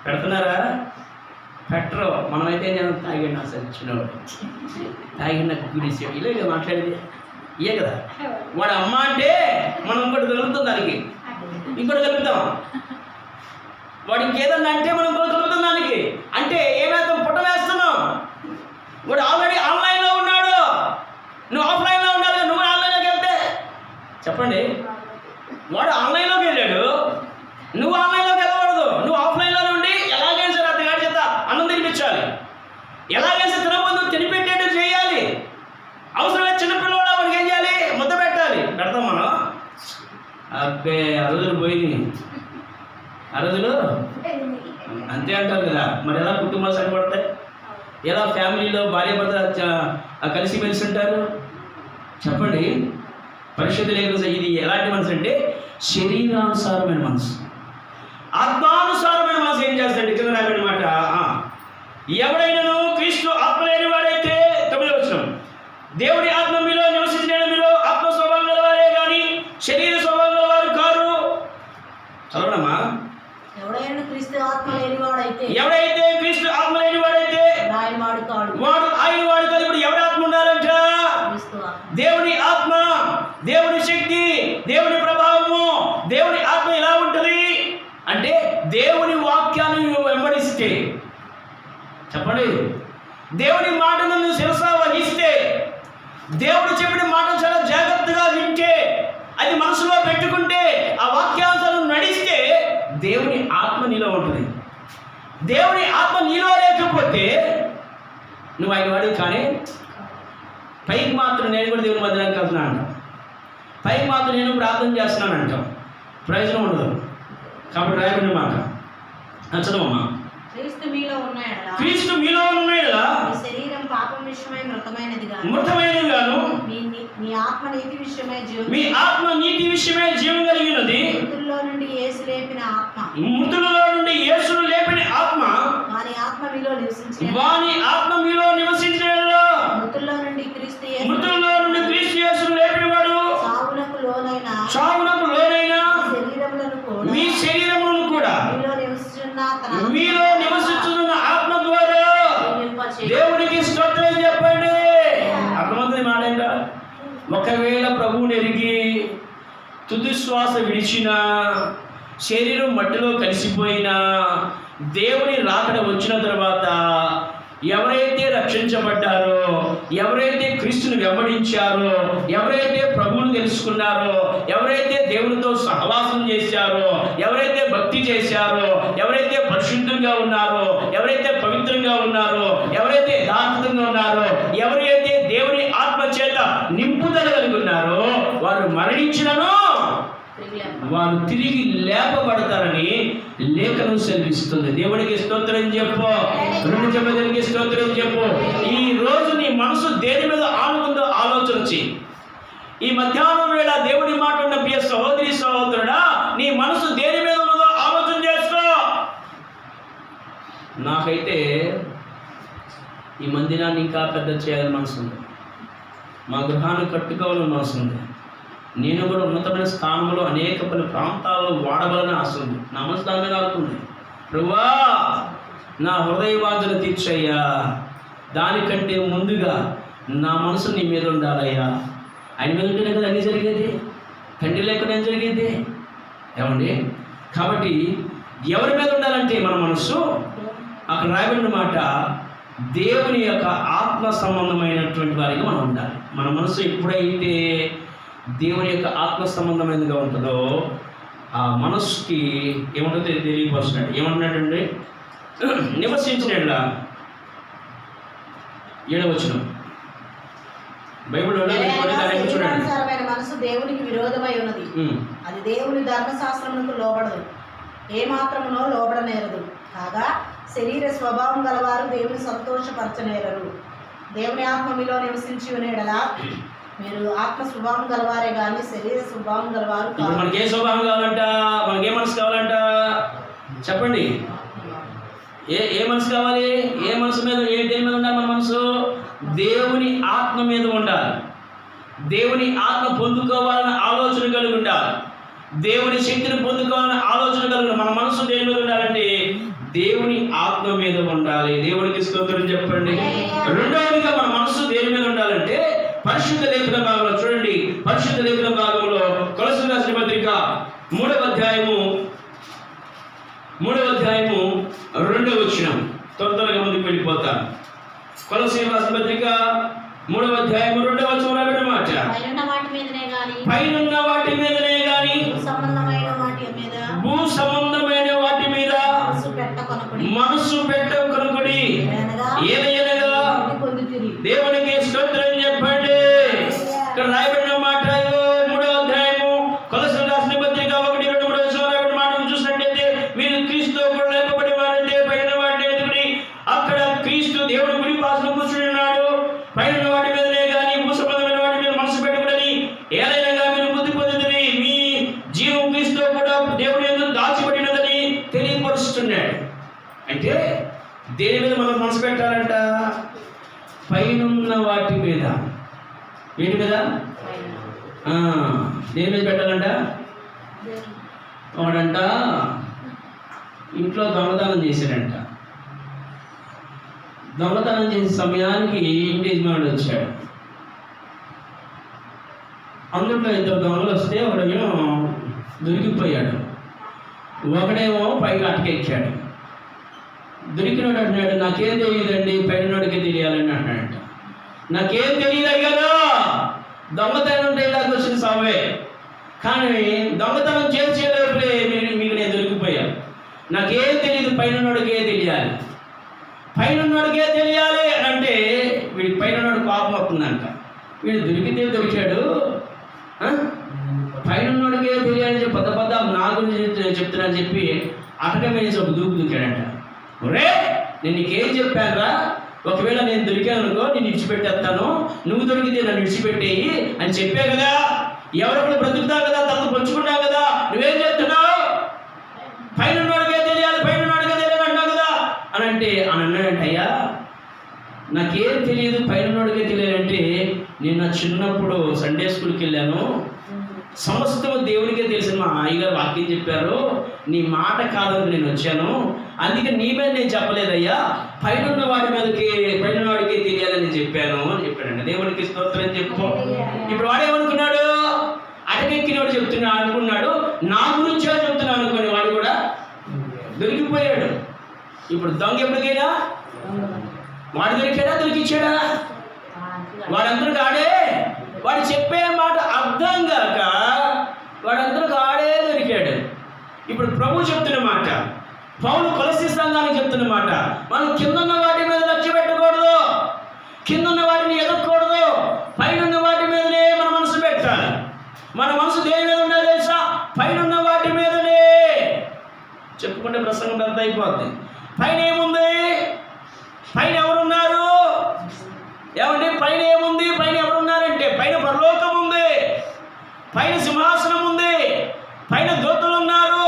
పెడుతున్నారా? పెట్టరు. మనమైతే నేను తాగిన సచ్చినవాడు, తాగిన గుడిసాడు, ఇలా ఇక మాట్లాడేది ఇయే కదా. వాడు అమ్మ అంటే మనం ఇంకోటి కలుపుతాం, దానికి ఇంకోటి కలుపుతాం. వాడు ఇంకేదన్నా అంటే మనం ఇంకోటి కలుపుతాం దానికి. అంటే ఏమైతే పుట్ట వేస్తున్నాం. వాడు ఆల్రెడీ ఆన్లైన్లో ఉన్నాడు, నువ్వు ఆఫ్లైన్లో ఉండాలి. నువ్వు ఆన్లైన్లోకి వెళ్తే చెప్పండి, వాడు ఆన్లైన్లోకి వెళ్ళాడు, నువ్వు ఆన్లైన్లోకి వెళ్ళకూడదు. నువ్వు ఆఫ్లైన్లో నుండి ఎలాగైనా సరే అత్తగారి చేత అన్నం తినిపించాలి, ఎలాగైనా తినబోదు తినిపెట్టేట్టు చేయాలి. అవసరమైన చిన్నపిల్లవాడు వాడికి ఏం చేయాలి? ముద్ద పెట్టాలి. పెడతాం మనం. అబ్బే ఆ రోజులు పోయినాయి, ఆ రోజులు అంతే అంటారు కదా. మరి ఎలా కుటుంబాలు సరిపడతాయి? ఎలా ఫ్యామిలీలో భార్య భర్త కలిసిమెలిసి ఉంటారు చెప్పండి? పరిశుద్ధ లేఖనం ఇది ఎలాంటి మనసు అంటే శరీరానుసారమైన మనసు, ఆత్మానుసారమైన మనసు. ఏం చేస్తాడు? కింద రాబడిన మాట, ఎవడైనాను క్రీస్తు ఆత్మ లేని వాడైతే, 9వ వచనం, దేవుడి ఆత్మ మీలో నివసించిన మీలో ఆత్మ స్వభావం గలవారే కానీ శరీర స్వభావం గలవారు కారు. చదవడమ్మా. ఎవడైతే క్రీస్తు ఆత్మ లేని వాడైతే వాడు ఆయన వాడు కాదు. ఇప్పుడు ఎవరి ఆత్మ ఉండాలంట? దేవుని ఆత్మ, దేవుని శక్తి, దేవుని ప్రభావము. దేవుని ఆత్మ ఎలా ఉంటుంది అంటే దేవుని వాక్యాన్ని వెంబడిస్తే చెప్పండి, దేవుని మాటను నువ్వు శిరసా వహిస్తే, దేవుడు చెప్పిన మాటలు చాలా జాగ్రత్తగా వింటే, అది మనసులో పెట్టుకుంటే, ఆ వాక్యాంశాలను నడిస్తే దేవుని ఆత్మ నీలో ఉంటుంది. దేవుని ఆత్మ నీలో లేకపోతే నువ్వు ఆయన వాడివి. కానీ పైకి మాత్రం నేను కూడా దేవుని మధ్యలోకి వెళ్తున్నాను అంటాం, పైకి మాత్రం నేను ప్రార్థన చేస్తున్నాను అంటాం, ప్రయోజనం ఉండదు. కాబట్టి రాయబడిన మాట చదవమ్మా. క్రీస్తు మీలో ఉన్నాయా శరీరం పాపం విషయమై మృతమైనది గాను మీ ఆత్మ నీతి విషయమై జీవం కలిగినది. మృతుల్లో నుండి యేసు లేపిన ఆత్మ వాని ఆత్మ మీలో నివసించిన మృతుల్లో నుండి క్రీస్తు యేసు లేపిన వాడు సావునకు లోనైన మీ శరీరములను కూడా మీలో నివసిస్తున్న ఆత్మ ద్వారా దేవునికి స్తోత్రం చెప్పండి. అర్థమవుతుంది మాట. ఒకవేళ ప్రభువుని ఎరిగి తుది శ్వాస విడిచినా, శరీరం మట్టిలో కలిసిపోయినా, దేవుని రాకడ వచ్చిన తర్వాత ఎవరైతే రక్షించబడ్డారో, ఎవరైతే క్రీస్తుని వెంబడించారో, ఎవరైతే ప్రభువును తెలుసుకున్నారో, ఎవరైతే దేవునితో సహవాసం చేశారో, ఎవరైతే భక్తి చేశారో, ఎవరైతే పరిశుద్ధంగా ఉన్నారో, ఎవరైతే పవిత్రంగా ఉన్నారో, ఎవరైతే యథార్థంగా ఉన్నారో, ఎవరైతే దేవుని ఆత్మ చేత నింపుదల కలిగి ఉన్నారో, వారు మరణించినను వారు తిరిగి లేపబడతారని లేఖనం సెలవిస్తుంది. దేవుడికి స్తోత్రం చెప్పు, రెండు చెప్పడానికి స్తోత్రం చెప్పు. ఈ రోజు నీ మనసు దేని మీద ఆనుకుందో ఆలోచన చెయ్యి. ఈ మధ్యాహ్నం వేళ దేవుడి మాట ఉన్న ప్రియ సహోదరి సహోదరుడా, నీ మనసు దేని మీద ఉన్నదో ఆలోచన చేసుకో. నాకైతే ఈ మందిరాన్ని ఇంకా పెద్ద చేయాలని మనసు ఉంది, మా గృహాన్ని కట్టుకోవాలని మనసు ఉంది. నేను కూడా ఉన్నతమైన స్థానంలో అనేక పలు ప్రాంతాల్లో వాడబలని ఆశ ఉంది. నా మనసు దాని మీద ఆడుతుంది. ప్రభువా నా హృదయవాంఛను తీర్చయ్యా, దానికంటే ముందుగా నా మనసు నీ మీద ఉండాలయ్యా. ఆయన మీద ఉంటేనే కదా అన్నీ జరిగేది, తండ్రి లేకుండా ఏం జరిగేది ఏమండి? కాబట్టి ఎవరి మీద ఉండాలంటే మన మనస్సు, అక్కడ రాయబడిన మాట, దేవుని యొక్క ఆత్మ సంబంధమైనటువంటి వారిగా మనం ఉండాలి. మన మనసు ఎప్పుడైతే దేవుని యొక్క ఆత్మ సంబంధమైనదిగా ఉంటుందో ఆ మనస్సుకి ఏముంటుందో తెలియపరుస్తున్నాడు. ఏమంటున్నాడండి? నివసించిన 7వ వచనం బైబిల్లో చూడండి. మనసు దేవునికి విరోధమై ఉన్నది, అది దేవుని ధర్మశాస్త్రములకు లోబడదు, ఏమాత్రమునో లోబడనేరదు. కాగా శరీర స్వభావం గలవారు దేవుని సంతోషపరచనేరరు. దేవుని ఆత్మ మీలో నివసించి ఉండేలా మీరు ఆత్మ స్వభావం గలవారే కానీ శరీర స్వభావం గలవారు ఇప్పుడు కాదు. మనకి ఏ స్వభావం కావాలంట? మనకి ఏ మనసు కావాలంట? చెప్పండి. ఏ మనసు కావాలి? ఏ మనసు మీద, దేని మీద ఉండాలి మన మనసు? దేవుని ఆత్మ మీద ఉండాలి. దేవుని ఆత్మ పొందుకోవాలన్న ఆలోచన కలిగి ఉండాలి. దేవుని శక్తిని పొందుకోవాలన్న ఆలోచన కలిగి మన మనసు దేని మీద ఉండాలంటే దేవుని ఆత్మ మీద ఉండాలి. దేవునికి స్తోత్రం చెప్పండి. రెండవదిగా మన మనసు దేని మీద ఉండాలంటే పరిశుద్ధ లేఖన భాగంలో చూడండి. పరిశుద్ధ లేఖన భాగంలో కొలస్సీయులకు రాసిన పత్రిక 3వ అధ్యాయము 2వ వచనం. త్వరగా ముందుకు వెళ్ళిపోతాను. కొలస్సీయులకు రాసిన పత్రిక 3వ అధ్యాయము 2వ వచనం రాబడిన మాట, పైనున్న వాటి మీదనే గాని పైనున్న వాటి మీదనే గాని భూ సంబంధమైన వాటి మీద మనసు పెట్టకొనుడి. ఏదైనగా దేవునికి స్తోత్రం చెప్పండి. ఇక్కడ రాయబడిన మాట 3వ అధ్యాయము కొలస్సీయులకు రాసిన పత్రిక 1-2-3 వచనం రాయబడిన మాటను చూసినట్లయితే, మీరు క్రీస్తుతో కూడా లేపబడి వారైతే పైన వాటిని ఎదుగుడి. అక్కడ క్రీస్తు దేవుని కుడి పార్శ్వన కూర్చుని ఉన్నాడు. పైన వాటి మీదనే కానీ భూ సంబంధమైన వాటి మీద మనసు పెట్టుకుని ఏదైనా మీరు బుద్ధి పొందుతుంది. మీ జీవం క్రీస్తుతో కూడా దేవుని యందు దాచిబడినదని తెలియపరుస్తున్నాడు. అంటే దేని మీద మనం మనసు పెట్టాలంట? పైనున్న వాటి మీద. వీటి మీద దేని మీద పెట్టాలంట? వాడంట ఇంట్లో దొంగతనం చేశాడంట. దొంగతనం చేసే సమయానికి ఇంటి యజమానుడు వచ్చాడు. అందులో 2 దొంగలు వస్తే ఒకడేమో దొరికిపోయాడు, ఒకడేమో పైకి అటకెక్కాడు. దొరికినోడు అంటున్నాడు, నాకేం తెలియదండి, పైనోడికే తెలియాలని అంటున్నాడంట. నాకేం తెలియదు అయ్యాను, దొంగతనం ఉంటే ఇలాగ వచ్చిన సమయే, కానీ దొంగతనం చేసేలోపలే మీకు నేను దొరికిపోయాను. నాకేం తెలియదు, పైనోడికే తెలియాలి. పైనోడికే తెలియాలి అని అంటే వీడికి పైనోడు కోపం వస్తుందంట. వీడు దొరికితే దొరికాడు, పైనోడికే తెలియాలని చెప్పి పెద్ద నా గురించి చెప్తున్నానని చెప్పి అటక మీద ఒక దూకు దూకాడంట. ఒరే, నేను నీకేం చెప్పానురా, ఒకవేళ నేను దొరికాను అనుకో నేను విడిచిపెట్టేస్తాను, నువ్వు దొరికితే నన్ను విడిచిపెట్టేయి అని చెప్పే కదా. ఎవరొకరు బ్రతుకుతావు కదా, తనకు పంచుకున్నావు కదా, నువ్వేం చేస్తున్నావు? పైనోడికే తెలియాలి, పైనోడికే తెలియాలి అంటావు కదా అని అంటే అని అన్నాడంటే, అయ్యా నాకేం తెలియదు, పైనోడికే తెలియాలంటే నేను నా చిన్నప్పుడు సండే స్కూల్కి వెళ్ళాను, సమస్తము దేవునికే తెలిసిన మా అయ్యగారు వాక్యం చెప్పారు, నీ మాట కాదని నేను వచ్చాను, అందుకే నీ మీద నేను చెప్పలేదయ్యా, పైన వాడి మీదకి పైన వాడికి తెలియాలని చెప్పాను అని చెప్పాడండి. దేవునికి స్తోత్రం చెప్పు. ఇప్పుడు వాడేమనుకున్నాడు? అటకెక్కినవాడు అనుకున్నాడు, నా గురించే చెప్తున్నా అనుకుని వాడు కూడా దొరికిపోయాడు. ఇప్పుడు దొంగ ఎప్పటికైనా వాడు దొరికాడా, దొరికిచ్చాడా? వాడందరికి ఆడే, వాడు చెప్పే మాట అర్థం కాక వాడందరికి ఆడే దొరికాడు. ఇప్పుడు ప్రభు చెప్తున్న మాట, పౌలు కొలస్సీ సంఘానికి చెప్తున్న మాట, మనం కిందన్న వాటి మీద లక్ష్య పెట్టకూడదు, కిందన్న వాటిని ఎదగకూడదు, పైన వాటి మీదనే మన మనసు పెట్టాలి. మన మనసు దేని మీద ఉండాలి తెలుసా? పైన వాటి మీదనే. చెప్పుకుంటే ప్రసంగం పెద్ద అయిపోద్ది. పైన ఏముంది? పైన ఎవరున్నారు? ఏమండి పైన ఏముంది? పైన ఎవరున్నారంటే పైన పరలోకం ఉంది, పైన సింహాసనం ఉంది, పైన దూతలు ఉన్నారు,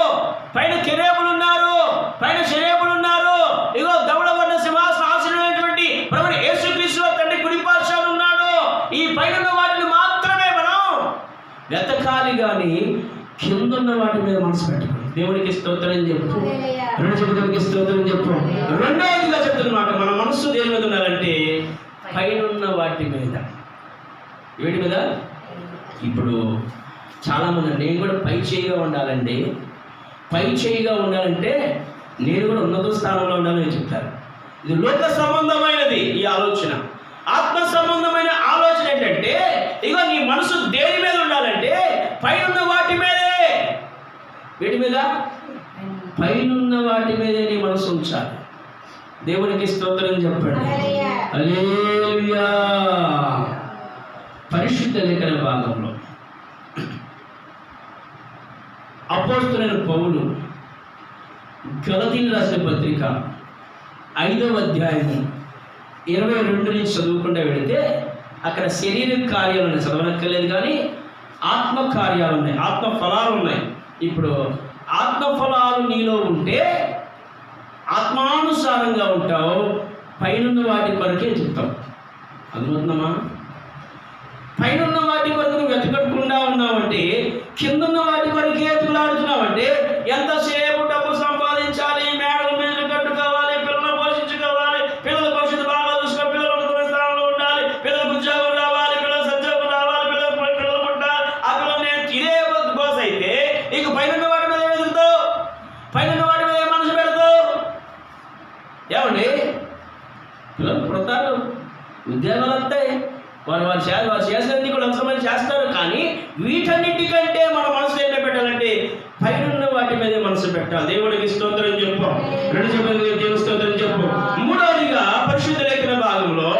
పైన కెరూబులు ఉన్నారు, పైన శరేబులు ఉన్నారు. ఇగో ధవళవర్ణ సింహాసనం ఆసీనుడైనటువంటి ప్రభువు యేసుక్రీస్తు తండ్రి కుడి పార్శ్వన ఉన్నాడు. ఈ పైన వాటిని మాత్రమే మనం వెతకాలి, కానీ కిందున్న వాటి మీద మనసు పెట్టాలి. దేవునికి స్తోత్రం చెప్పు. దేవునికి స్తోత్రం చెప్పు. రెండవదిగా చెప్తున్నమాట, మన మనస్సు దేని మీద ఉండాలంటే పైనున్న వాటి మీద. వీటి మీద. ఇప్పుడు చాలామంది నేను కూడా పై చేయిగా ఉండాలండి, పై చేయిగా ఉండాలంటే నేను కూడా ఉన్నత స్థానంలో ఉండాలని చెప్తారు. ఇది లోక సంబంధమైనది ఈ ఆలోచన. ఆత్మ సంబంధమైన ఆలోచన ఏంటంటే, ఇగో నీ మనసు దేని మీద ఉండాలంటే పైనున్న వాటి మీదే. వీటి మీద, పైనున్న వాటి మీదే నీ మనసు ఉంచాలి. దేవునికి స్తోత్రం చెప్పండి. హల్లెలూయా. పరిశుద్ధ లేఖన భాగంలో అపోస్తలుడైన పౌలు గలతీయులకు రాసిన పత్రిక 5వ అధ్యాయము 22 నుంచి చదువుకుంటూ వెళితే అక్కడ శరీర కార్యాలు ఉన్నాయి, చదవనక్కర్లేదు, కానీ ఆత్మ కార్యాలు ఉన్నాయి, ఆత్మ ఫలాలు ఉన్నాయి. ఇప్పుడు ఆత్మ ఫలాలు నీలో ఉంటే ఆత్మానుసారంగా ఉంటావు, పైనున్న వాటి కొరకే చెప్తావు. అర్థమవుతుందమ్మా? పైనున్న వాటి కొరకు నువ్వు వెతకకుండా ఉన్నావంటే, కిందన్న వాటి కొరకే ఎత్తులాడుతున్నావంటే, ఎంతసేపు డబ్బు సంపాదించాలి, మేడల మీద కట్టుకోవాలి, పిల్లలు పోషించుకోవాలి, పిల్లల భవిష్యత్తు బాగా చూసుకోవాలి, పిల్లలు ఉన్నత స్థానంలో ఉండాలి, పిల్లలకు ఉద్యోగం రావాలి, పిల్లల సద్యోగం రావాలి, పిల్లలు పుట్టాలి, ఆ పిల్లలు నేను తినే బోస్ అయితే ఇక పైనున్న వాటి మీద వెతుకుతావు, పైనున్న వాటి మీద మనసు పెడతావు. ఏమండి, పిల్లలు పుడతారు, ఉద్యోగాలు వస్తాయి, వారు చేసేది కూడా అవసరమని చేస్తారు, కానీ వీటన్నిటికంటే మన మనసు ఏమే పెట్టాలంటే పైనున్న వాటి మీద మనసు పెట్టాలి. దేవుడికి స్తోత్రం చెప్పు, రెండు చెప్పండి, దేవుడి స్తోత్రం చెప్పు. మూడవదిగా పరిశుద్ధ లేఖన భాగంలో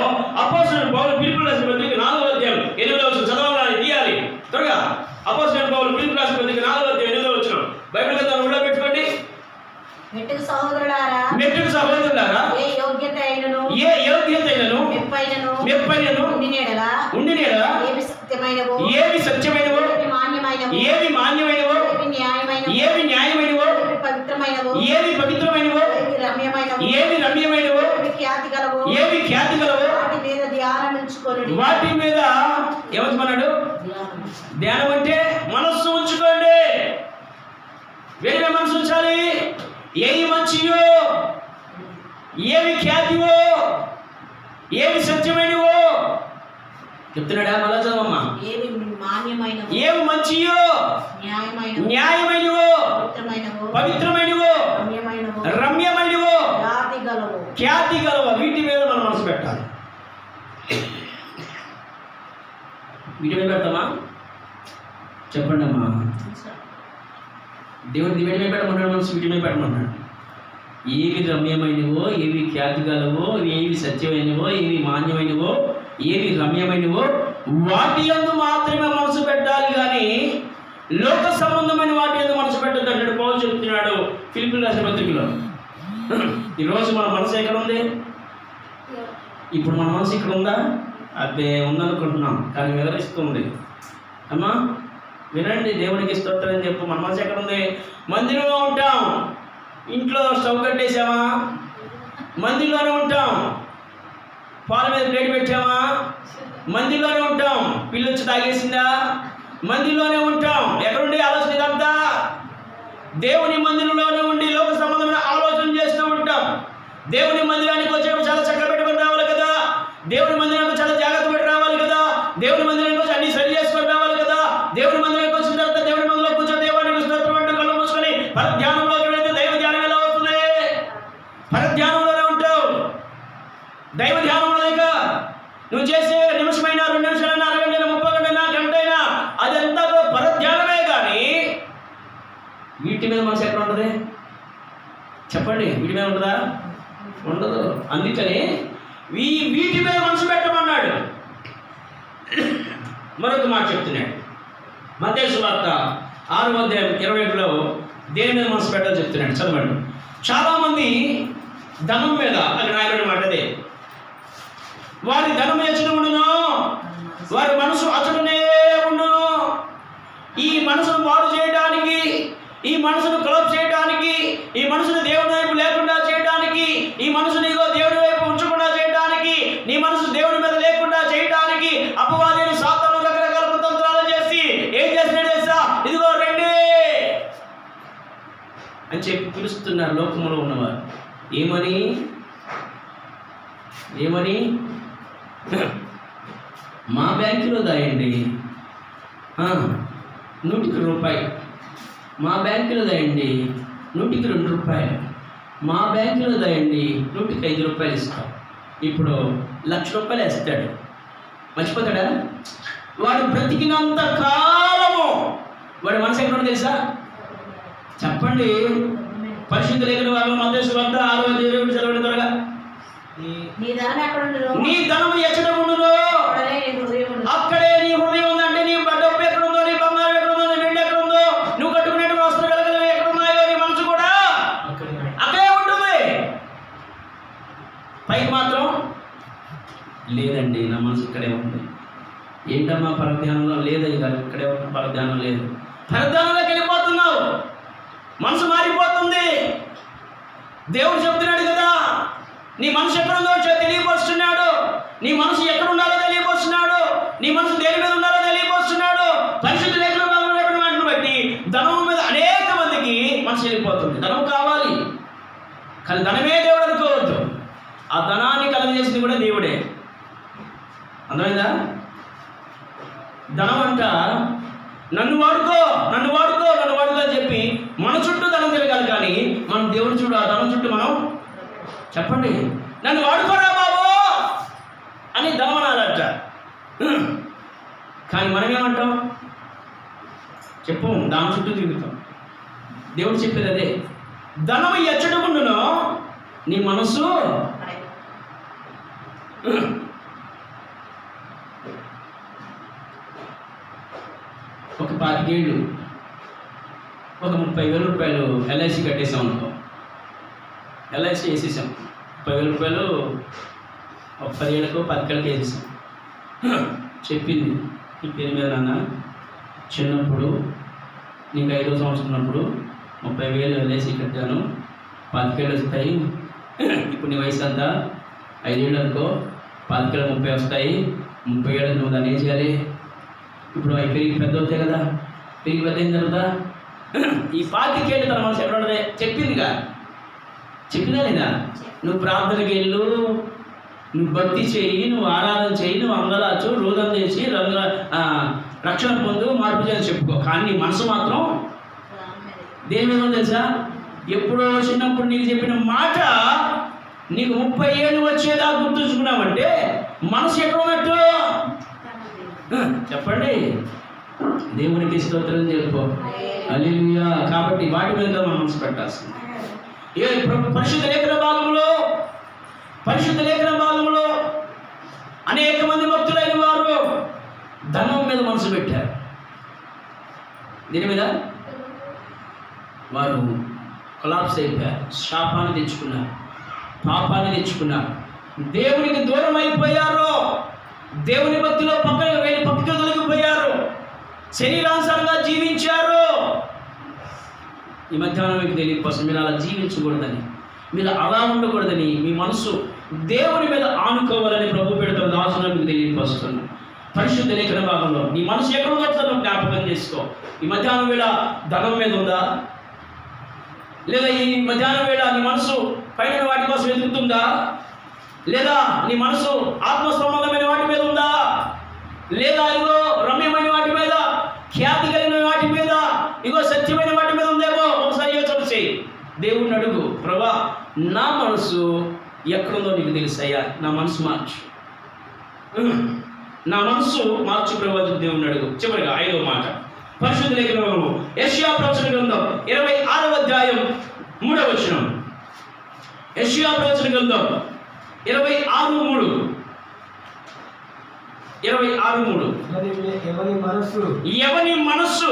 అపోస్తలుడైన పౌలు ఫిలిప్పీయులకు రాసిన పత్రిక 4వ అధ్యాయం 8వ వచనం చదవాలని తీయాలి త్వరగా. అపోస్తలుడైన పౌలు ఫిలిప్పీయులకు రాసిన పత్రిక 4వ అధ్యాయం 8వ వచనం బైబిల్ గ్రంథం ఊళ్ళో పెట్టుకోండి. మెట్టుకు సహోదరులారా, ఏ యోగ్యత అయినను మెప్పైనను ఉండినేడలా ఏవి సత్యమైనవో, ఏవి మాన్యమైనవో, ఏవి న్యాయమైనవో, ఏవి పవిత్రమైనవో, ఏవి రమ్యమైనవో, ఏవి ఖ్యాతి గలవో వాటి మీద ఏమన్నాడు? ధ్యానం అంటే మనస్సు ఉంచుకోండి. వేరే మనసు ఉంచాలి. ఏవి మంచియో, ఏవి ఖ్యాతివో, ఏవి సత్యమైనవో చెప్తున్నాడా? మళ్ళా చదవమ్మా. ఏవి మంచియో, న్యాయమైనవో, పవిత్రమైనవో, రమ్యమైనవో, ఖ్యాతి గలవో వీటి మీద మనం మనసు పెట్టాలి. వీటి మీద పెడతామా? చెప్పండి అమ్మా. దేవుడు వీటి మీద పెట్టమన్నాడు, మనసు వీటి మీద పెట్టమన్నాడు. ఏవి రమ్యమైనవో, ఏవి ఖ్యాతి గలవో, ఏవి సత్యమైనవో, ఏవి మాన్యమైనవో, ఏవి రమ్యమైనవో వాటి యందు మాత్రమే మనసు పెట్టాలి, కానీ లోక సంబంధమైన వాటి యందు మనసు పెట్టద్దు అంటాడు పౌలు చెప్తున్నాడు ఫిలిప్పీయులకు రాసిన పత్రికలో. ఈరోజు మన మనసు ఎక్కడ ఉంది? ఇప్పుడు మన మనసు ఇక్కడ ఉందా? అదే ఉందనుకుంటున్నాం, కానీ వివరిస్తుంది. అమ్మా వినండి, దేవుడికి స్తోత్రం చెప్పు. మన మనసు ఎక్కడ ఉంది? మందిరంలో ఉంటాం, ఇంట్లో స్టవ్ కట్టేసామా, మందిలోనే ఉంటాం, పాల మీద ప్లేట్ పెట్టామా, మందిలోనే ఉంటాం, పిల్లి వచ్చి తాగేసిందా, మందిలోనే ఉంటాం. ఎక్కడుండి ఆలోచన ఇదంతా? దేవుని మందిరంలోనే ఉండి లోక సంబంధమైన ఆలోచన చేస్తూ ఉంటాం. దేవుని మందిరానికి వచ్చేటప్పుడు చాలా చక్కగా పెట్టుకొని రావాలి కదా, దేవుని మందిరానికి చాలా జాగ్రత్త పెట్టి రావాలి కదా, దేవుని మందిరానికి వచ్చి అన్ని సరి చేసుకొని రావాలి కదా. దేవుని మందిరానికి వచ్చిన తర్వాత దేవుని మందిరంలో కూర్చొని దేవానికి స్తోత్రం అంటూ కళ్ళు మూసుకొని పరధ్యానంలోకి వెళ్తే దైవ ధ్యానం ఎలా అవుతుంది? పరధ్యానంలోనే ఉంటావు. దైవ ధ్యానంలో లేక నువ్వు చేసే నిమిషమైనా, 2 నిమిషాలైనా, అరగంటైనా, 30 గంటైనా, గంటైనా అదంతా పరధ్యానమే, కానీ వీటి మీద మనసు ఎక్కడ ఉంటుంది? చెప్పండి, వీటి మీద ఉంటుందా? ఉండదు. అందుకని వీటి మీద మనసు పెట్టమన్నాడు. మరొక మాట చెప్తున్నాడు మత్తయి సువార్త 6వ అధ్యాయం 21లో దేని మీద మనసు పెట్టాలో చెప్తున్నాడు. చదవండి. చాలామంది ధనం మీద, అది రాయబడిన మాట అదే, వారి ధనం ఎచ్చట ఉండును, వారి మనసు అచటనే ఉండును. ఈ మనసును పాడు చేయడానికి, ఈ మనసును క్లోజ్ చేయడానికి, ఈ మనసును దేవుని వైపు లేకుండా చేయడానికి, ఈ మనసుని దేవుడి వైపు ఉంచకుండా చేయడానికి, నీ మనసు దేవుని మీద లేకుండా చేయడానికి అపవాదిని సాతాను రకరకాల కుతంత్రాలు చేసి ఏం చేస్తున్నాడు తెలుసా? ఇదిగో రండి అని చెప్పి పిలుస్తున్నారు లోకంలో ఉన్నవారు. ఏమని? మా బ్యాంకులో దాయండి, 100కి రూపాయి, మా బ్యాంకులో దాయండి 100కి 2 రూపాయలు, మా బ్యాంకులో దాయండి 100కి 5 రూపాయలు ఇస్తాం. ఇప్పుడు 1,00,000 రూపాయలు వేస్తాడు, మర్చిపోతాడా? వాడు బ్రతికినంత కాలము వాడి మనసు ఎక్కడ తెలుసా? చెప్పండి. పరిశుద్ధ లేఖన భాగం మత్తయి సువార్త 6వ అధ్యాయం చదవండి త్వరగా. నీ ధనం ఎక్కడ ఉండును, అక్కడే నీ హృదయం ఉందంటే నీ డబ్బు ఎక్కడ ఉందో, నీ బంగారం ఎక్కడ ఉందో, నీ వెండి ఎక్కడ ఉందో, నువ్వు కట్టుకునే వస్తువులు కలగలవి ఎక్కడ ఉన్నాయో, నీ మనసు కూడా అక్కడే ఉంటుంది. పైకి మాత్రం లేదండి, నా మనసు ఇక్కడే ఉంది. ఏంటమ్మా పరధ్యానంలో? లేదండి గారు, ఇక్కడే ఉన్న పరధ్యానం లేదు. పరధ్యానంలోకి వెళ్ళిపోతున్నావు, మనసు మారిపోతుంది. దేవుడు చెప్తున్నాడు కదా, నీ మనసు ఎక్కడుందో తెలియపరుస్తున్నాడు. నీ మనసు ఎక్కడ ఉండాలో తెలియపరుస్తున్నాడు. నీ మనసు దేని మీద ఉండాలో తెలియపరుస్తున్నాడు. పరిశుద్ధ లేఖన వాటిని బట్టి ధనం మీద అనేక మందికి మనసు వెళ్ళిపోతుంది. ధనం కావాలి, కానీ ధనమే దేవుడు అనుకోవద్దు. ఆ ధనాన్ని కలగజేసింది కూడా దేవుడే. అర్థమైందా? ధనం అంట నన్ను వాడుకో నన్ను వాడుకో నన్ను వాడుకో అని చెప్పి మన చుట్టూ ధనం తిరగాలి, కానీ మనం దేవుడి చూడు ఆ ధనం చుట్టూ మనం చెప్పండి నన్ను వాడుకోరా బాబు అని ధనం అనాలట. కానీ మనం ఏమంటాం? చెప్పు, దాని చుట్టూ తిరుగుతాం. దేవుడు చెప్పేది అదే, ధనం ఎచ్చటకుండునో నీ మనసు. ఒక 25 ఏళ్ళు ఒక 30,000 రూపాయలు ఎల్ఐసి కట్టేసాం అనుకో, ఎల్ఐసి వేసేసాం. 30,000 రూపాయలు ఒక 10 ఏళ్ళకో 10 ఏళ్ళకి వేసేసాం. చెప్పింది, ఈ పేరు మీద నాన్న చిన్నప్పుడు నీకు 5వ సంవత్సరం ఉన్నప్పుడు 30,000 ఎల్ఐసి కట్టాను, 10 ఏళ్ళు వస్తాయి. ఇప్పుడు నీ వయసు అంతా 5 ఏళ్ళు అనుకో, 10 ఏళ్ళు 30 వస్తాయి. 30 ఏళ్ళు నువ్వు దాన్ని ఏం చేయాలి? ఇప్పుడు అవి పెరిగి పెద్ద అవుతాయి కదా, పెరిగి పెద్ద ఏం జరుగుతా? ఈ 25 ఏళ్ళు తన మనసు ఎక్కడ ఉండదే? చెప్పిందిగా, చెప్పిందా లేదా? నువ్వు ప్రార్థనకి వెళ్ళు, నువ్వు భక్తి చేయి, నువ్వు ఆరాధన చేయి, నువ్వు అంగలాచు, రోదం చేసి రక్షణ పొందు, మార్పు చేయాలని చెప్పుకో. కానీ నీ మనసు మాత్రం దేని మీద తెలుసా? ఎప్పుడో చిన్నప్పుడు నీకు చెప్పిన మాట నీకు 30 ఏళ్ళు వచ్చేదా గుర్తుంచుకున్నావంటే మనసు ఎక్కడ ఉన్నట్టు? చెప్పండి, దేవునికి స్తోత్రం చెప్పుకో. హల్లెలూయా. కాబట్టి వాటి మీద మనం మనసు పెట్టాల్సింది. పరిశుద్ధ లేఖన భాగంలో అనేక మంది భక్తులైన వారు ధనం మీద మనసు పెట్టారు. దీని మీద వారు కొలాప్స్ అయిపోయారు, శాపాన్ని తెచ్చుకున్నారు, పాపాన్ని తెచ్చుకున్నారు, దేవునికి దూరం అయిపోయారు, దేవుని భక్తిలో పక్కకు తొలగిపోయారు, శరీరానుసారంగా జీవించారు. ఈ మధ్యాహ్నం మీకు తెలియకపోతే మీరు అలా జీవించకూడదని, మీరు అలా ఉండకూడదని, మీ మనసు దేవుని మీద ఆనుకోవాలని ప్రభు పెడతాం. దాసులను మీకు తెలియపరుస్తున్నాను. పరిశుద్ధ లేఖన భాగంలో నీ మనసు ఎక్కడ ఉందో జ్ఞాపకం చేసుకో. ఈ మధ్యాహ్నం వేళ ధనం మీద ఉందా? లేదా ఈ మధ్యాహ్నం వేళ నీ మనసు పైన వాటి కోసం వెతుకుతుందా? లేదా నీ మనసు ఆత్మ సంబంధమైన వాటి మీద ఉందా? లేదా ఇగో రమ్యమైన వాటి మీద, ఖ్యాతి కలిగిన వాటి మీద, ఇగో సత్యమైన వాటి మీద ఉందేమో? ఒకసారి యోచన చేయి. దేవుణ్ణి అడుగు, ప్రభా నా మనసు ఎక్కడుందో నీకు తెలుసయ్యా, నా మనసు మార్చు, నా మనసు మార్చు ప్రభా. దేవుణ్ణి అడుగు. చివరిగా 5వ మాట, పరిశుద్ధ లేఖనము యెషయా ప్రవచన గ్రంథం 26వ అధ్యాయం 3వ వచనం. యెషయా ప్రవచన గ్రంథం 26:3. ఎవని మనస్సు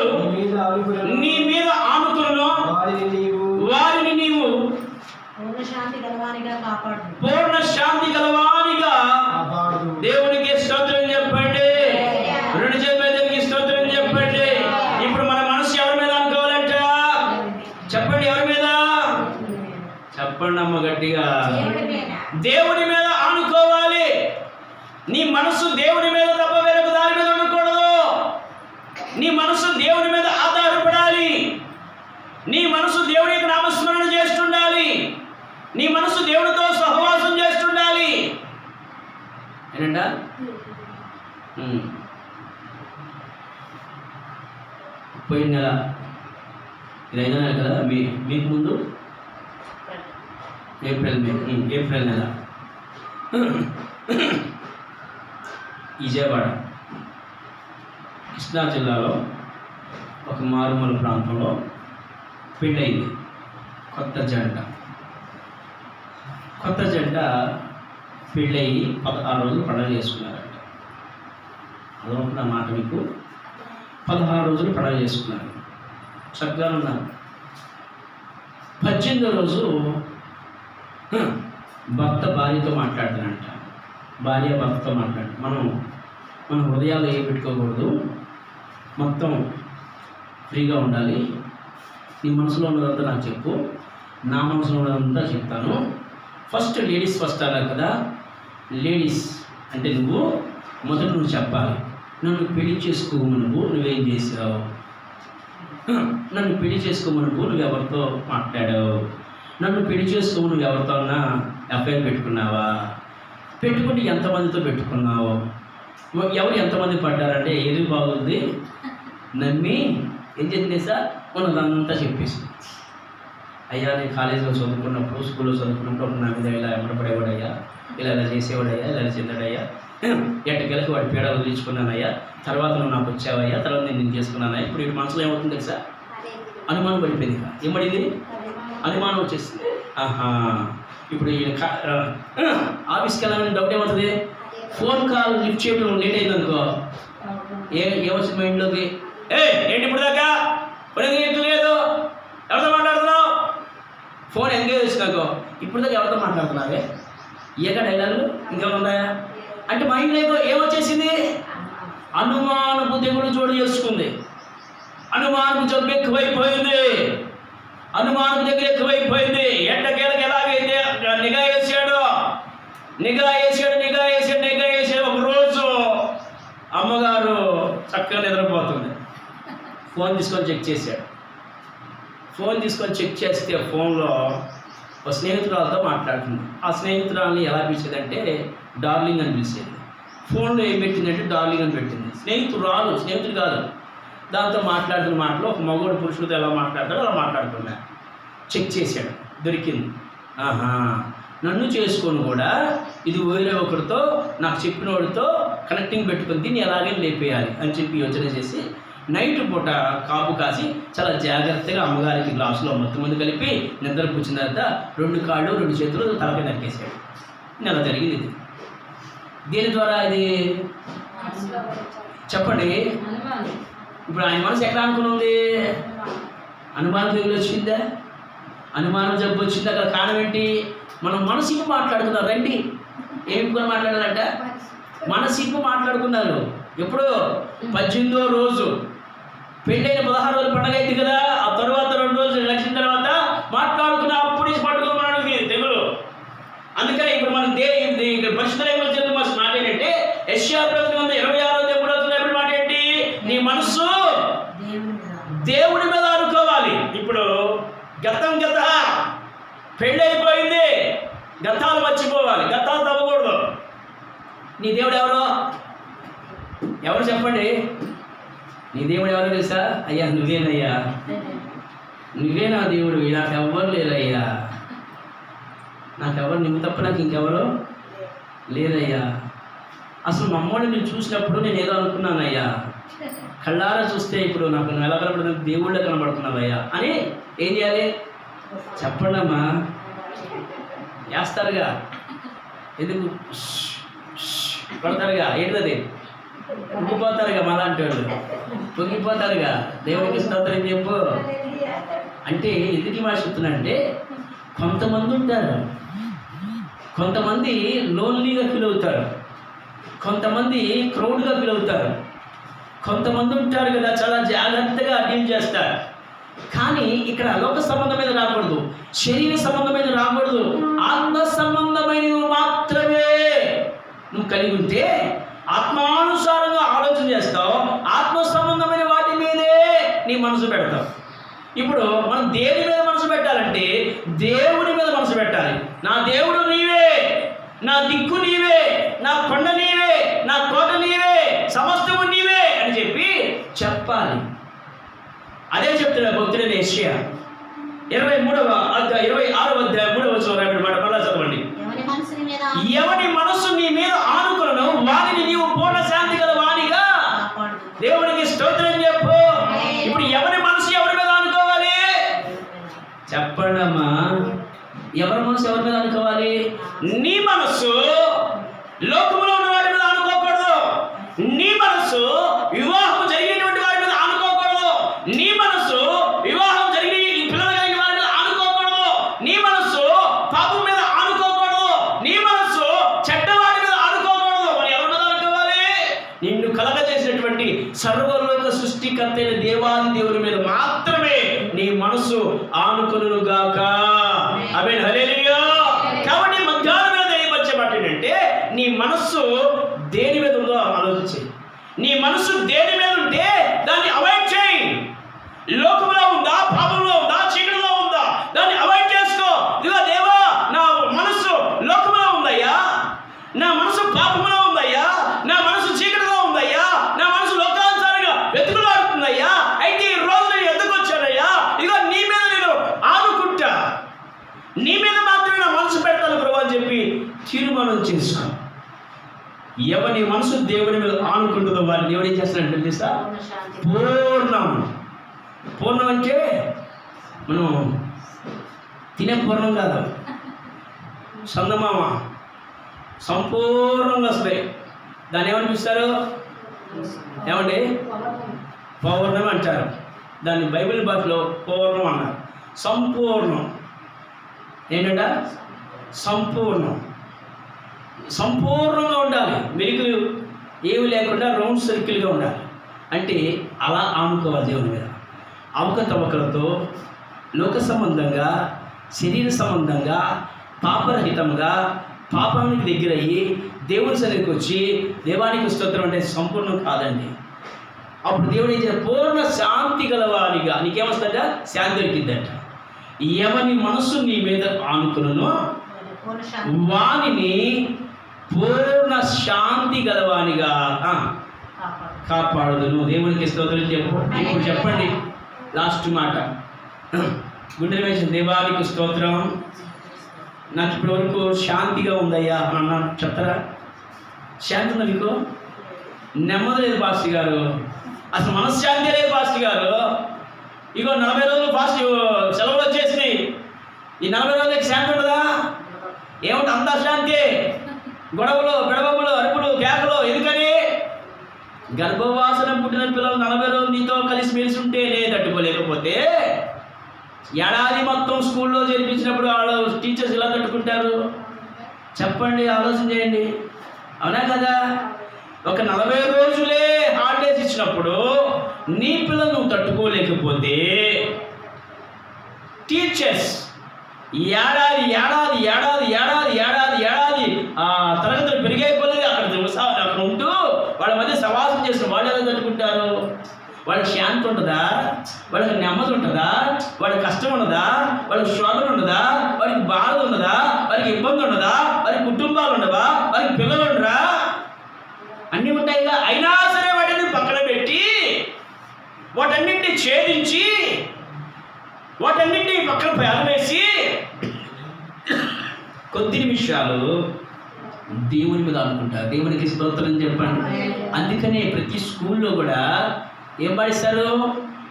నీ మీద ఆనుకున్నో వారిని నీవు పూర్ణ శాంతి గలవానిగా. దేవునికి స్తోత్రం చెప్పండి. 2 చేతులకి స్తోత్రం చెప్పండి. ఇప్పుడు మన మనసు ఎవరి మీద అనుకోవాలంట? చెప్పండి, ఎవరి మీద? చెప్పండి అమ్మ గట్టిగా. దేవుని మీద ఆనుకోవాలి. నీ మనసు దేవుని మీద తప్ప వేరొక దాని మీద ఉండకూడదు. నీ మనసు దేవుని మీద ఆధారపడాలి. నీ మనసు దేవునికి నామస్మరణ చేస్తుండాలి. నీ మనసు దేవునితో సహవాసం చేస్తుండాలి. ఏంటంట? పోయిన నెల, ఇది 5వ నెల కదా, మీకు ముందు ఏప్రిల్ నెల విజయవాడ కృష్ణా జిల్లాలో ఒక మారుమూల ప్రాంతంలో పెళ్ళయింది. కొత్త జంట పెళ్ళయి 16 రోజులు పండుగ చేసుకున్నారంట. అదొక మాట మీకు, 16 రోజులు పండుగ చేసుకున్నారు, చక్కగా ఉన్నారు. 18వ రోజు భర్త భార్యతో మాట్లాడుతానంట. భార్య భర్తతో మాట్లాడు. మన హృదయాలు ఏ పెట్టుకోకూడదు, మొత్తం ఫ్రీగా ఉండాలి. నీ మనసులో ఉన్నదంతా నాకు చెప్పు, నా మనసులో ఉన్నదంతా చెప్తాను. ఫస్ట్ లేడీస్ ఫస్ట్ అన్నారు కదా. లేడీస్ అంటే మొదట నువ్వు చెప్పాలి. నన్ను పెళ్లి చేసుకోమనుకు నువ్వేం చేసావు, నన్ను పెళ్లి చేసుకోమనుకు నువ్వు ఎవరితో మాట్లాడావు, నన్ను పెళ్లి చేసుకోము నువ్వు ఎవరితో అన్నా అఫైర్ పెట్టుకున్నావా, పెట్టుకుంటే ఎంతమందితో పెట్టుకున్నావు, ఎవరు ఎంతమంది పడ్డారంటే ఏది బాగుంది నమ్మి ఏం చేసింది సార్ ఉన్నదంతా చెప్పేసి. అయ్యా నేను కాలేజీలో చదువుకున్నప్పుడు, స్కూల్లో చదువుకున్నప్పుడు నా మీద ఇలా ఎమ్మడపడేవాడయ్యా, ఇలా చేసేవాడయ్యా, ఇలా చెందాడయ్యా, ఎట్టకెళ్ళకి వాడి పీడ వదిలించుకున్నానయ్యా, తర్వాత నువ్వు నాకు వచ్చావయ్యా, తర్వాత నేను చేసుకున్నానయ్యా. ఇప్పుడు వీటి మనసులో ఏమవుతుంది తెలుసా, అనుమానం పడిపోయింది. ఏమడింది, అనుమానం వచ్చేసింది. ఆహా, ఇప్పుడు ఆఫీస్కి వెళ్ళాలని డౌట్ ఏమవుతుంది, ఫోన్ కాల్ లిఫ్ట్ చేయడం లేట్ అయింది అనుకో, ఏమొచ్చింది మైండ్లోకి, ఏంటి ఇప్పుడు దాకా లేదు, ఎవరితో మాట్లాడుతున్నావు, ఫోన్ ఎంగేజ్ వచ్చినాకో ఇప్పుడు దాకా ఎవరితో మాట్లాడుతున్నావే, ఏక డైలాగులు ఇంకేమైనా ఉన్నాయా అంటే మైండ్లో ఏమొచ్చేసింది, అనుమానపు తెగులు చోటు చేసుకుంది, అనుమానపు జబ్బు ఎక్కువైపోయింది, అనుమానపు దగ్గర ఎక్కువైపోయింది. ఎట్టకేళ్ళకి ఎలాగైతే నిఘా వేసాడు. ఒకరోజు అమ్మగారు చక్కగా నిద్రపోతుంది. ఫోన్ తీసుకొని చెక్ చేశాడు. ఫోన్ తీసుకొని చెక్ చేస్తే ఫోన్లో ఒక స్నేహితురాలతో మాట్లాడుతుంది. ఆ స్నేహితురాలని ఎలా పిలిచేదంటే డార్లింగ్ అని పిలిచేది. ఫోన్లో ఏం పెట్టిందంటే డార్లింగ్ అని పెట్టింది. స్నేహితుడు కాదు. దాంతో మాట్లాడుతున్న మాటలో ఒక మగవాడు పురుషుడితో ఎలా మాట్లాడతాడో అలా మాట్లాడుతున్నా. చెక్ చేశాడు, దొరికింది. ఆహా, నన్ను చేసుకొని కూడా ఇది వేరే ఒకరితో నాకు చెప్పిన వాడితో కనెక్టింగ్ పెట్టుకుని దీన్ని ఎలాగైనా లేపేయాలి అని చెప్పి యోచన చేసి నైట్ పూట కాపు కాసి చాలా జాగ్రత్తగా అమ్మగారికి గ్లాసులో మొత్తం మంది కలిపి నిద్ర కూర్చున్న తర్వాత 2 కాళ్ళు 2 చేతులు తలపై నరికేసాడు. నెల జరిగింది. ఇది దీని ద్వారా ఇది చెప్పండి. ఇప్పుడు ఆయన మనసు ఎక్కడ అనుకుని, అనుమానం తెగులు వచ్చిందా, అనుమానం జబ్బు వచ్చిందా? అక్కడ కారణం ఏంటి, మనం మనసిప్పు మాట్లాడుకున్నారు. రండి, ఏమి మాట్లాడాలంట, మనసిప్పు మాట్లాడుకున్నారు. ఎప్పుడు 18వ రోజు పెళ్ళైన 16 రోజులు పండగ అయింది కదా, ఆ తర్వాత 2 రోజులు ఎలక్షన్ తర్వాత మాట్లాడుకున్న అప్పుడు పట్టుకోమన్నాడు తెగులు. అందుకని ఇప్పుడు మనం పరిశుద్ధ చదువు మాట ఏంటంటే యెషయా 26:26 మాట ఏంటి, నీ మనస్సు దేవుడి మీద అనుకోవాలి. ఇప్పుడు గతం పెళ్ళైపోయింది, గతాలు మర్చిపోవాలి, గతాలు తవ్వకూడదు. నీ దేవుడు ఎవరు చెప్పండి, నీ దేవుడు ఎవరో తెలుసా? అయ్యా నువ్వేనయ్యా, నువ్వే నా దేవుడు, నాకెవ్వరు లేరయ్యా, నాకెవరు, నువ్వు తప్ప నాకు ఇంకెవరు లేరయ్యా. అసలు మా అమ్మని నేను చూసినప్పుడు నేను ఏదో అనుకున్నానయ్యా, కళ్ళారా చూస్తే ఇప్పుడు నాకు ఎలా కనబడుతుంది, దేవుళ్ళ కనబడుతున్నావయ్యా అని ఏం చేయాలి చెప్పండి అమ్మా. వేస్తారుగా, ఎందుకు పడతారుగా, ఏంటిది పొంగిపోతారుగా, మాలాంటి వాళ్ళు పొంగిపోతారుగా, దేవుడికి స్తోత్రం చెప్పు అంటే ఎందుకు మాట చెప్తున్నానంటే, కొంతమంది ఉంటారు, కొంతమంది లోన్లీగా ఫీల్ అవుతారు, కొంతమంది క్రౌడ్గా ఫీల్ అవుతారు, కొంతమంది ఉంటారు కదా చాలా జాగ్రత్తగా డీల్ చేస్తారు. కానీ ఇక్కడ లోక సంబంధమైన రాకూడదు, శరీర సంబంధమైన రాకూడదు, ఆత్మ సంబంధమైనవి మాత్రమే నువ్వు కలిగి ఉంటే ఆత్మానుసారంగా ఆలోచన చేస్తావు, ఆత్మ సంబంధమైన వాటి మీదే నీ మనసు పెడతావు. ఇప్పుడు మనం దేని మీద మనసు పెట్టాలంటే దేవుడి మీద మనసు పెట్టాలి. నా దేవుడు నీవే, నా దిక్కు నీవే, నా కొండ నీవే, నా కోట నీవే, సమస్తము నీవే అని చెప్పి చెప్పాలి. అదే చెప్తున్నాడు భక్తుడైన యెషయా 26:3 మాట మళ్ళా చదవండి. ఎవని మనసు నీ మీద ఆనుకులను వారిని నీవు పూర్ణ శాంతి గల వానిగా దేవుడికి స్తోత్రం చెప్పు. ఇప్పుడు ఎవరి మనసు ఎవరి మీద అనుకోవాలి చెప్పండి అమ్మా, ఎవరి మనసు ఎవరి మీద అనుకోవాలి? నీ మనస్సు లోకములో ఉన్న వారి మీద అనుకోకూడదు, నీ మనస్సు వివాహం జరిగినటువంటి వారి మీద అనుకోకూడదు, నీ మనస్సు వివాహం జరిగి పిల్లలు కలిగిన వారి మీద అనుకోకూడదు, నీ మనస్సు పాపం మీద అనుకోకూడదు, నీ మనస్సు చెడ్డవాడి మీద అనుకోకూడదు. సర్వలోక సృష్టికర్త అయిన దేవాది దేవుని మీద మాత్రమే నీ మనసు ఆనుకొనును గాక. ఆమేన్, హల్లెలూయా. కాబట్టి మధ్యాహ్నం మీద తెలియపరచబట్టిందంటే నీ మనస్సు దేని మీద ఉందో ఆలోచించి, నీ మనసు దేని మీద ఉంటే దాన్ని అవాయిడ్ చేయి. లోకంలో ఉందా, పాపంలో ఉందా, చీకటిలో ఉందా, దాన్ని అవాయిడ్ చేసుకో. ఇదిగో దేవా, నా మనసు లోకంలో ఉందయ్యా, నా మనసు పాపంలో ఉందయ్యా, నా మనసు చీకటిలో ఉందయ్యా, నా మనసు లోకానుసారంగా వెతుకులాడుతుందయ్యా. అయితే ఈ రోజు నేను ఎందుకు వచ్చానయ్యా? ఇదిగో నీ మీద నేను ఆనుకుంటా, నీ మీద మాత్రమే నా మనసు పెడతాను ప్రభు అని చెప్పి తీర్మానం చేసుకో. ఎవరి మనసు దేవుని మీద ఆనుకుంటుందో వారిని దేవుడు ఏం చేస్తాడంటే తెలుసా? పూర్ణం. పూర్ణం అంటే మనం తినే పూర్ణం కాదు, చందమామ సంపూర్ణంగా వస్తాయి. దాన్ని ఏమనిపిస్తారు? ఏమండి? పౌర్ణం అంటారు. దాన్ని బైబిల్ భాషలో పూర్ణం అన్నారు. సంపూర్ణం ఏంటంట? సంపూర్ణం. సంపూర్ణంగా ఉండాలి, మెరుకులు ఏమి లేకుండా రౌండ్ సర్కిల్గా ఉండాలి. అంటే అలా ఆనుకోవాలి దేవుని మీద. అవకతవకలతో, లోక సంబంధంగా, శరీర సంబంధంగా, పాపరహితంగా, పాపానికి దగ్గరయ్యి దేవుని సన్నిధికి వచ్చి దేవానికి స్తోత్రం అంటే సంపూర్ణం కాదండి. అప్పుడు దేవుడు ఏం చేయాలి? పూర్ణ శాంతి గలవానిగా. నీకేమొస్తుందట? శాంతి దొరికిందట. ఎవని మనసు నీ మీద ఆనుకున్నో వానిని పూర్ణ శాంతి గలవానిగా కాపాడుదును. దేవునికి స్తోత్రం చెప్పు. ఇప్పుడు చెప్పండి లాస్ట్ మాట. గుండె వేసిన దేవానికి స్తోత్రం, నాకు ఇప్పటి వరకు శాంతిగా ఉందయ్యా అని అన్నాను. చెప్తారా? శాంతి ఉందా మీకు? నెమ్మది లేదు పాస్టర్ గారు, అసలు మనశ్శాంతి లేదు పాస్టర్ గారు. ఇగో 40 రోజులు ఫాస్ట్ సెలవులు వచ్చేసినాయి, ఈ 40 రోజులకి శాంతి ఉండదా? ఏమిటి అంతా శాంతి? గొడవలు, పెడబొబ్బులు, అరుపులు, కేకలు. ఎందుకని? గర్భవాసన పుట్టిన పిల్లలు 40 రోజులు నీతో కలిసి మెలిసి ఉంటేనే తట్టుకోలేకపోతే ఏడాది మొత్తం స్కూల్లో చేర్పించినప్పుడు వాళ్ళు టీచర్స్ ఎలా తట్టుకుంటారు? చెప్పండి, ఆలోచన చేయండి. అవునా కదా? ఒక 40 రోజులే హాలిడేస్ ఇచ్చినప్పుడు నీ పిల్లలు నువ్వు తట్టుకోలేకపోతే టీచర్స్ ఏడాది ఏడాది ఏడాది ఏడాది ఏడాది ఏడాది తరగతులు పెరిగే కొలది అక్కడ ఉంటూ వాళ్ళ మధ్య సవాసం చేసిన వాళ్ళు ఎలా తట్టుకుంటారు? వాళ్ళకి శాంతి ఉంటుందా? వాళ్ళకి నెమ్మది ఉంటుందా? వాళ్ళకి కష్టం ఉండదా? వాళ్ళకి శోధన ఉండదా? వారికి బాధ ఉండదా? వారికి ఇబ్బంది ఉండదా? వారికి కుటుంబాలు ఉండవా? వారికి పిల్లలు ఉండరా? అన్నీ ఉంటాయిగా. అయినా సరే వాటిని పక్కన పెట్టి, వాటన్నింటినీ ఛేదించి, వాటన్నింటినీ పక్కన పేరవేసి కొద్ది నిమిషాలు దేవుని మీద అనుకుంటారు. దేవునికి స్తోత్రం చెప్పండి. అందుకనే ప్రతి స్కూల్లో కూడా ఏం పాటిస్తారు?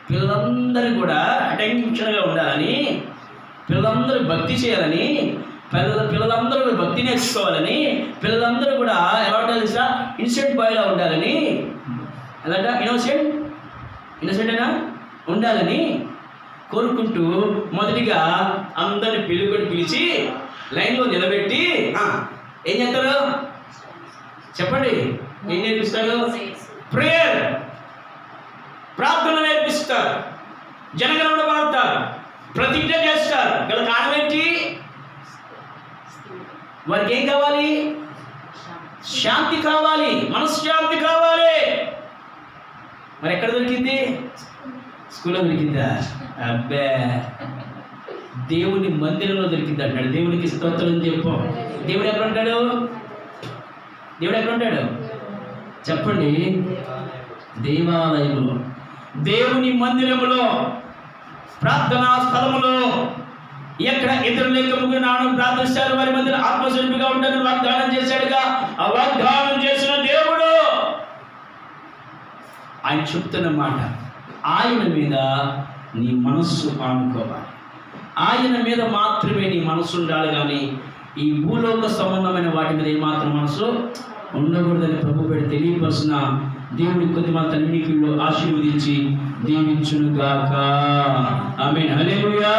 పిల్లలందరూ కూడా అటెన్షన్గా ఉండాలని, పిల్లలందరూ భక్తి చేయాలని, పిల్లలందరూ కూడా భక్తి నేర్చుకోవాలని, పిల్లలందరూ కూడా ఎలా ఉండాలి సార్? ఇన్నోసెంట్ బాయ్లా ఉండాలని. ఎలాంట? ఇన్నోసెంటేనా ఉండాలని కోరుకుంటూ మొదటిగా అందరిని పిలిచి లైన్లో నిలబెట్టి ఏం చేస్తారు? చెప్పండి, ఏం నేర్పిస్తారు? ప్రేయర్, ప్రార్థన నేర్పిస్తారు, జనగణమన పాడతారు, ప్రతిజ్ఞ చేస్తారు. గల కారణం ఏంటి? వారికి ఏం కావాలి? శాంతి కావాలి, మనశ్శాంతి కావాలి. మరి ఎక్కడ దొరికింది? స్కూల్లో దొరికిందా? అబ్బే, దేవుని మందిరంలో దొరికింది అంటాడు. దేవునికి స్తోత్రం చెప్పు. దేవుడు ఎక్కడ ఉంటాడు? దేవుడు ఎక్కడ ఉంటాడు? చెప్పండి. దేవాలయంలో, దేవుని మందిరములో, ప్రార్థనా స్థలములో. ఎక్కడ ఇతరులు లేక ముగ్గురు నాడు ప్రార్థిస్తారు, వారి మధ్య ఆత్మస్వరూపిగా ఉంటారని వాగ్దానం చేశాడుగా. ఆ వాగ్దానం చేసిన దేవుడు ఆయన చెప్తున్న మాట, ఆయన మీద నీ మనస్సు ఆనుకోవాలి. ఆయన మీద మాత్రమే నీ మనస్సు ఉండాలి, కానీ ఈ భూలోక సంబంధమైన వాటి మీద ఏమాత్రం మనసు ఉండకూడదని ప్రభు పేరు తెలియపరుచిన దేవుడి కొద్ది మాత్రం నీకుల్లో ఆశీర్వదించి దీవించును గాక. ఆమేన్. హల్లెలూయా.